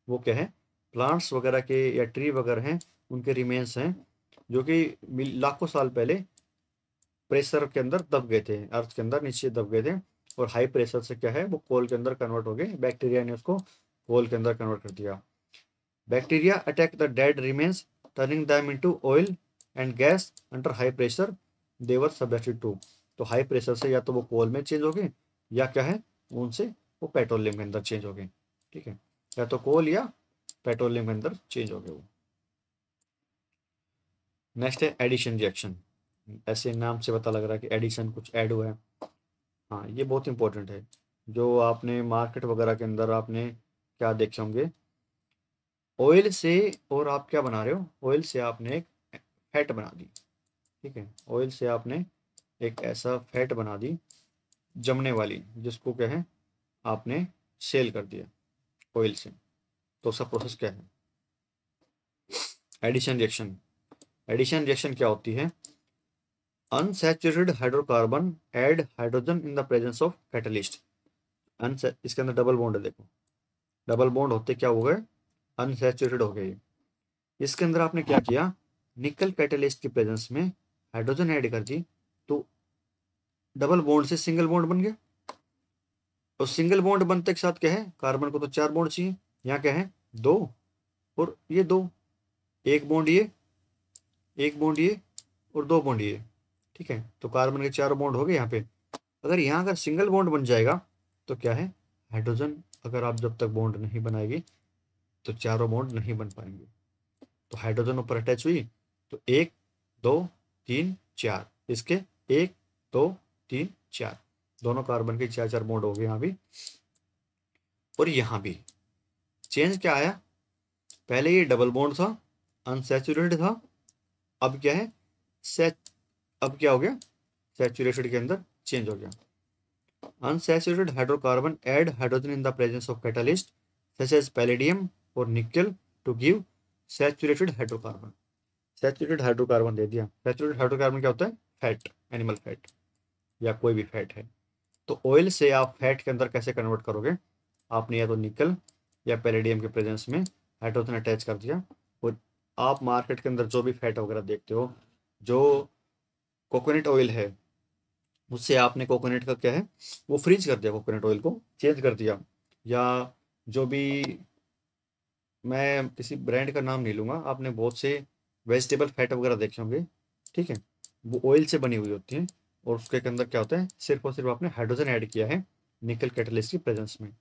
वो क्या है, प्लांट्स वगैरह के या ट्री वगैरह हैं उनके रिमेन्स हैं जो कि लाखों साल पहले प्रेशर के अंदर दब गए थे, अर्थ के अंदर नीचे दब गए थे, और हाई प्रेशर से क्या है वो कोल के अंदर कन्वर्ट हो गए, बैक्टीरिया ने उसको कोल के अंदर कन्वर्ट कर दिया। Bacteria attack the dead remains turning them into oil and gas under high pressure they were subjected to. तो हाई प्रेशर से या तो वो कोल में चेंज हो गए या क्या है उनसे वो पेट्रोलियम के अंदर चेंज हो गए। ठीक है, या तो कोल या पेट्रोलियम के अंदर चेंज हो गए वो। नेक्स्ट है एडिशन रिएक्शन। ऐसे नाम से पता लग रहा है कि एडिशन कुछ ऐड हुआ है। हाँ, ये बहुत इंपॉर्टेंट है। जो आपने मार्केट वगैरह के अंदर आपने क्या देखे होंगे, ऑयल से, और आप क्या बना रहे हो, ऑयल से आपने एक फैट बना दी। ठीक है, ऑयल से आपने एक ऐसा फैट बना दी जमने वाली, जिसको क्या है आपने सेल कर दिया ऑयल से। तो उसका प्रोसेस क्या है, एडिशन रिएक्शन। एडिशन रिएक्शन क्या होती है, unsaturated hydrocarbon add hydrogen in the presence of catalyst. इसके अंदर डबल बॉन्ड है, देखो डबल बॉन्ड होते क्या हो गए, अनसैचुरेटेड हो गए। इसके अंदर आपने क्या किया, निकल कैटलिस्ट की प्रेजेंस में हाइड्रोजन ऐड कर दी, तो डबल बॉन्ड से सिंगल बॉन्ड बन गया। और सिंगल बॉन्ड बनते के साथ क्या है, कार्बन को तो 4 बॉन्ड चाहिए, यहाँ क्या है 2, और ये 2, एक बॉन्ड ये, एक बॉन्ड ये, और 2 बॉन्ड ये। ठीक है, तो कार्बन के 4 बॉन्ड हो गए यहाँ पे। अगर यहाँ अगर सिंगल बॉन्ड बन जाएगा तो क्या है, हाइड्रोजन अगर आप जब तक बॉन्ड नहीं बनाएगी तो चारों बॉन्ड नहीं बन पाएंगे। तो हाइड्रोजन ऊपर अटैच हुई तो 1 2 3 4, इसके 1 2 3 4, दोनों कार्बन के 4 4 बॉन्ड हो गए यहाँ भी। और यहाँ भी चेंज क्या आया, पहले ये डबल बॉन्ड था, अनसैचुरेटेड था, अब क्या है अब क्या हो गया, सैचुरेटेड के अंदर चेंज हो गया। Unsaturated hydrocarbon add hydrogen in the presence of catalyst such as palladium or nickel to give saturated hydrocarbon। Saturated hydrocarbon दे दिया। Saturated hydrocarbon क्या होता है, फैट, एनिमल फैट या कोई भी फैट है। तो ऑयल से आप फैट के अंदर कैसे कन्वर्ट करोगे, आपने या तो निकल या पैलेडियम के प्रेजेंस में हाइड्रोजन अटैच कर दिया, और आप मार्केट के अंदर जो भी फैट वगैरह देखते हो, जो कोकोनट ऑयल है उससे आपने कोकोनट का क्या है वो फ्रीज कर दिया, कोकोनट ऑयल को चेंज कर दिया, या जो भी, मैं किसी ब्रांड का नाम नहीं लूँगा, आपने बहुत से वेजिटेबल फैट वगैरह देखे होंगे। ठीक है, वो ऑयल से बनी हुई होती हैं, और उसके अंदर क्या होता है, सिर्फ और सिर्फ आपने हाइड्रोजन ऐड किया है निकल कैटलिस्ट की प्रेजेंस में।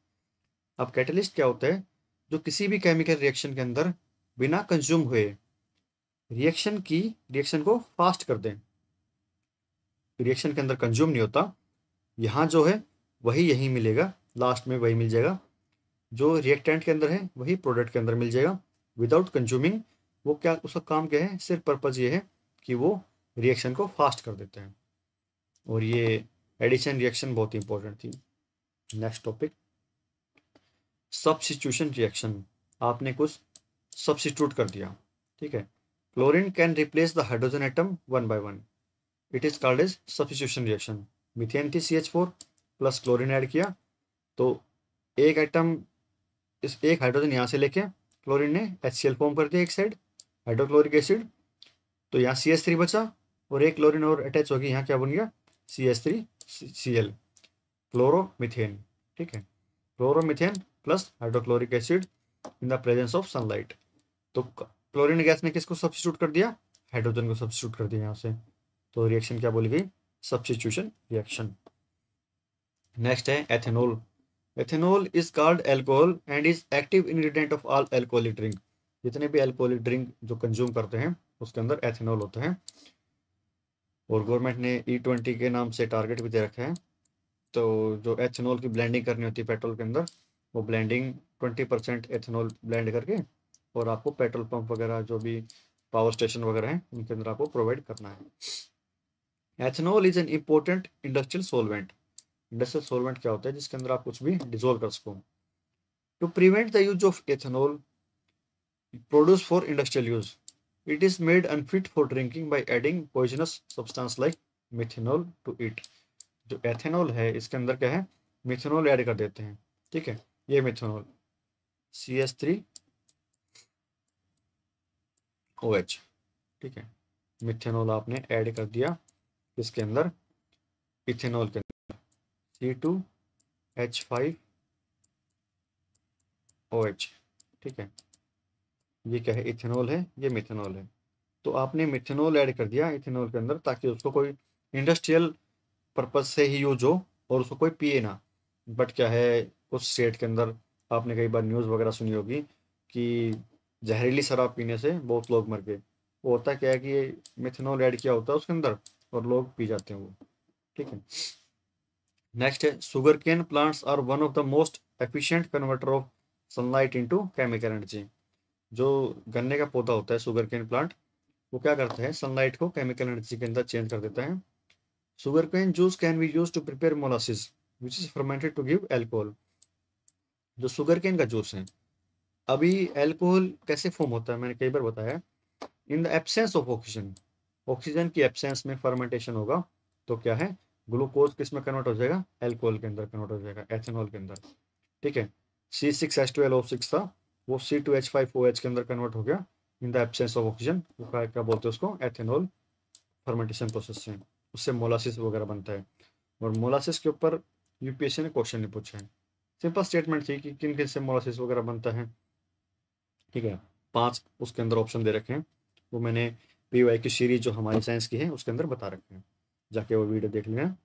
अब कैटलिस्ट क्या होता है, जो किसी भी केमिकल रिएक्शन के अंदर बिना कंज्यूम हुए रिएक्शन को फास्ट कर दें। रिएक्शन के अंदर कंज्यूम नहीं होता, यहाँ जो है वही यहीं मिलेगा, लास्ट में वही मिल जाएगा, जो रिएक्टेंट के अंदर है वही प्रोडक्ट के अंदर मिल जाएगा विदाउट कंज्यूमिंग। वो क्या, उसका काम क्या है, सिर्फ पर्पज़ ये है कि वो रिएक्शन को फास्ट कर देते हैं। और ये एडिशन रिएक्शन बहुत इंपॉर्टेंट थी। Next topic, substitution reaction. आपने कुछ सब्स्टिट्यूट कर दिया। ठीक है, chlorine can replace the hydrogen atom one by one, it is called as substitution reaction. Methane थी CH4 प्लस क्लोरीन ऐड किया, तो एक एटम, इस एक हाइड्रोजन यहाँ से लेके क्लोरीन ने HCl फॉर्म कर दिया एक साइड, हाइड्रोक्लोरिक एसिड, तो यहाँ CH3 बचा, और एक क्लोरीन और अटैच हो गई, यहाँ क्या बन गया CH3Cl, क्लोरोमीथेन। ठीक है, chloromethane plus hydrochloric acid in the presence of sunlight. तो क्लोरीन गैस ने किसको सब्स्टिट्यूट कर दिया, हाइड्रोजन को सब्स्टिट्यूट कर दिया यहाँ से। तो रिएक्शन क्या बोली गई, सब्स्टिट्यूशन रिएक्शन। नेक्स्ट है ethanol. Ethanol is called alcohol and is active ingredient of all alcoholic drink. जितने भी एल्कोहलिक ड्रिंक जो कंज्यूम करते हैं उसके अंदर एथेनॉल होता है। और गवर्नमेंट ने E20 के नाम से टारगेट भी दे रखा है। तो जो एथेनॉल की ब्लेंडिंग करनी होती है पेट्रोल के अंदर, वो ब्लेंडिंग 20% एथेनॉल ब्लेंड करके और आपको पेट्रोल पंप वगैरह जो भी पावर स्टेशन वगैरह हैं उनके अंदर आपको प्रोवाइड करना है। Ethanol is an important industrial solvent. Industrial solvent क्या होता है? जिसके अंदर आप कुछ भी डिजोल्व कर सको। To prevent the use of ethanol produce for industrial use, it is made unfit for drinking by adding poisonous substance like methanol to it. जो एथेनॉल है इसके अंदर क्या है, मिथेनॉल ऐड कर देते हैं। ठीक है, ये मिथेनॉल CH3OH। ठीक है, मिथेनॉल आपने ऐड कर दिया इसके अंदर, इथेनॉल के अंदर C2H5OH। ठीक है, ये क्या है? इथेनॉल है, ये मिथेनॉल है। तो आपने मिथेनॉल ऐड कर दिया इथेनॉल के अंदर ताकि उसको कोई इंडस्ट्रियल पर्पज से ही यूज हो और उसको कोई पिए ना। बट क्या है, कुछ स्टेट के अंदर आपने कई बार न्यूज़ वगैरह सुनी होगी कि जहरीली शराब पीने से बहुत लोग मर गए। वो होता क्या है कि ये मिथेनॉल ऐड किया होता है उसके अंदर और लोग पी जाते हैं वो। ठीक है, नेक्स्ट है sugar cane plants are one of the most efficient converter of sunlight into chemical energy. जो गन्ने का पौधा होता है सुगर केन प्लांट, वो क्या करता है? सनलाइट को केमिकल एनर्जी के अंदर चेंज कर देता है। Sugarcane juice can be used to prepare molasses, which is fermented to give alcohol। जो सुगरकेन का जूस है, अभी एल्कोहल कैसे फॉर्म होता है मैंने कई बार बताया, in the absence of oxygen. Oxygen की एब्सेंस में फर्मेंटेशन होगा तो क्या है, ग्लूकोज किस में कन्वर्ट हो जाएगा? एल्कोहल के अंदर कन्वर्ट हो जाएगा, एथेनॉल के अंदर। ठीक है, C6H12O6 था, वो C2H5OH के अंदर कन्वर्ट हो गया in the absence of oxygen. वो क्या बोलते हैं उसको? एथेनॉल। फर्मेंटेशन प्रोसेस से उससे मोलासिस वगैरह बनता है। और मोलासिस के ऊपर यूपीएससी ने क्वेश्चन नहीं पूछा है। सिंपल स्टेटमेंट थी कि किन किन से मोलासिस वगैरह बनता है। ठीक है, 5 उसके अंदर ऑप्शन दे रखे हैं, वो मैंने PY की सीरीज जो हमारी साइंस की है उसके अंदर बता रखे हैं, जाके वो वीडियो देख लेना,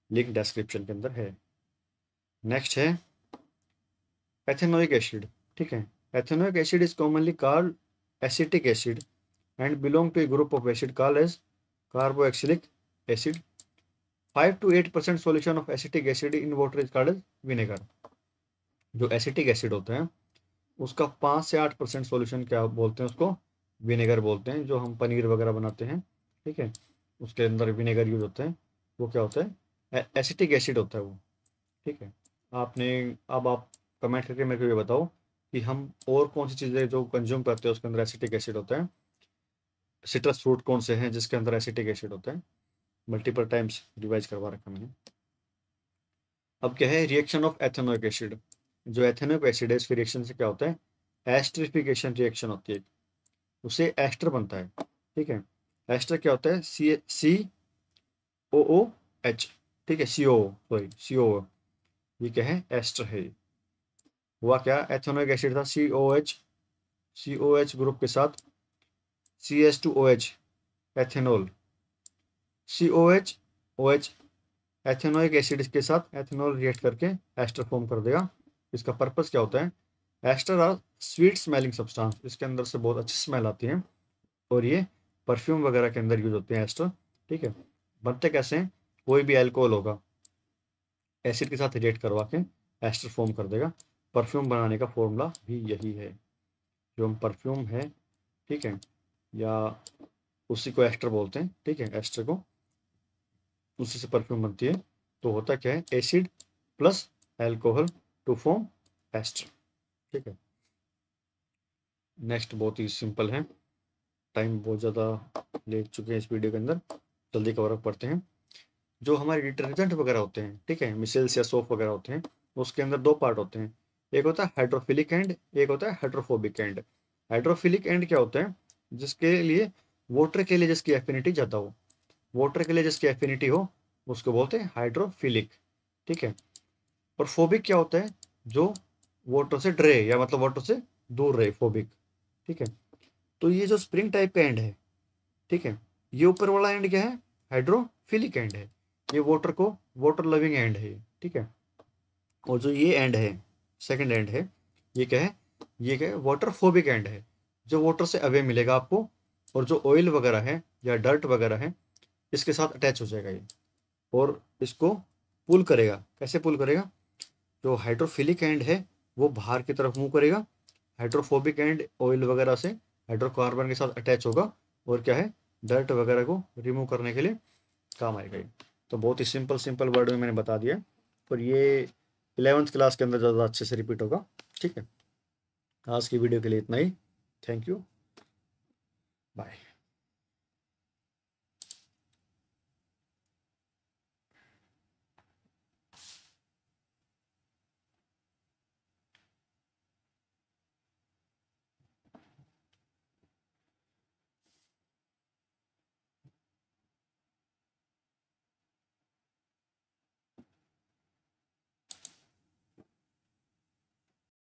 लिंक डिस्क्रिप्शन के अंदर है। नेक्स्ट है एथेनोइक एसिड। ठीक है, ethanoic acid is commonly called acetic acid and belong to a group of acid called as carboxylic acid. 5 to 8% solution of acetic acid in water is called as vinegar। जो acetic acid होता है उसका 5 से 8% solution क्या बोलते हैं उसको? Vinegar बोलते हैं। जो हम पनीर वगैरह बनाते हैं, ठीक है, उसके अंदर विनेगर यूज होता है। वो क्या होता है? एसिटिक एसिड होता है वो। ठीक है, आपने अब आप कमेंट करके मेरे को ये बताओ कि हम और कौन सी चीज़ें जो कंज्यूम करते हैं उसके अंदर एसिटिक एसिड होता है। सिट्रस फ्रूट कौन से हैं जिसके अंदर एसिटिक एसिड होता है? मल्टीपल टाइम्स रिवाइज करवा रखा मैंने। अब क्या है रिएक्शन ऑफ एथेनोइक एसिड। जो एथेनोइक एसिड है इसके रिएक्शन से क्या होता है? एस्टरिफिकेशन रिएक्शन होती है, उससे एस्टर बनता है। ठीक है, एस्टर क्या होता है? COOH। ठीक है, COO। ये क्या है? एस्टर है। हुआ क्या? एथेनोइक एसिड था COH ग्रुप के साथ CH2OH ethanol, COH ethanoic acid के साथ एथेनॉल रिएक्ट करके एस्टर फॉर्म कर देगा। इसका पर्पस क्या होता है? Ester are sweet smelling substance, इसके अंदर से बहुत अच्छी स्मेल आती है और ये परफ्यूम वगैरह के अंदर यूज होते हैं एस्टर। ठीक है, बनते कैसे हैं? कोई भी अल्कोहल होगा, एसिड के साथ रिएक्ट करवा के एस्टर फॉर्म कर देगा। परफ्यूम बनाने का फॉर्मूला भी यही है। जो हम परफ्यूम है, ठीक है, या उसी को एस्टर बोलते हैं। ठीक है, एस्टर को उसी से परफ्यूम बनती है। तो होता क्या है? Acid plus alcohol to form ester. ठीक है, नेक्स्ट बहुत ही सिंपल है, टाइम बहुत ज़्यादा ले चुके हैं इस वीडियो के अंदर, जल्दी कवर अप करते हैं। जो हमारे डिटर्जेंट वगैरह होते हैं, ठीक है, मिसेल्स या सोप वगैरह होते हैं, उसके अंदर 2 पार्ट होते हैं। एक होता है हाइड्रोफिलिक एंड, एक होता है हाइड्रोफोबिक एंड। हाइड्रोफिलिक एंड क्या होता है? जिसके लिए वाटर के लिए जिसकी एफिनिटी ज़्यादा हो, वाटर के लिए जिसकी एफिनिटी हो उसको बोलते हैं हाइड्रोफिलिक। ठीक है, और फोबिक क्या होता है? जो वाटर से डरे या मतलब वाटर से दूर रहे, फोबिक। ठीक है, तो ये जो स्प्रिंग टाइप का एंड है, ठीक है, ये ऊपर वाला एंड क्या है? हाइड्रोफिलिक एंड है। ये वाटर को वाटर लविंग एंड है। ठीक है, और जो ये एंड है, सेकंड एंड है, ये क्या है? ये क्या है? वाटर फोबिक एंड है। जो वाटर से अवे मिलेगा आपको, और जो ऑयल वगैरह है या डर्ट वगैरह है इसके साथ अटैच हो जाएगा ये, और इसको पुल करेगा। कैसे पुल करेगा? जो हाइड्रोफिलिक एंड है वो बाहर की तरफ मूव करेगा, हाइड्रोफोबिक एंड ऑयल वगैरह से हाइड्रोकार्बन के साथ अटैच होगा, और क्या है, डर्ट वगैरह को रिमूव करने के लिए काम आएगा ये। तो बहुत ही सिंपल सिंपल वर्ड में मैंने बता दिया, और ये 11th क्लास के अंदर ज़्यादा अच्छे से रिपीट होगा। ठीक है, आज की वीडियो के लिए इतना ही। Thank you, bye.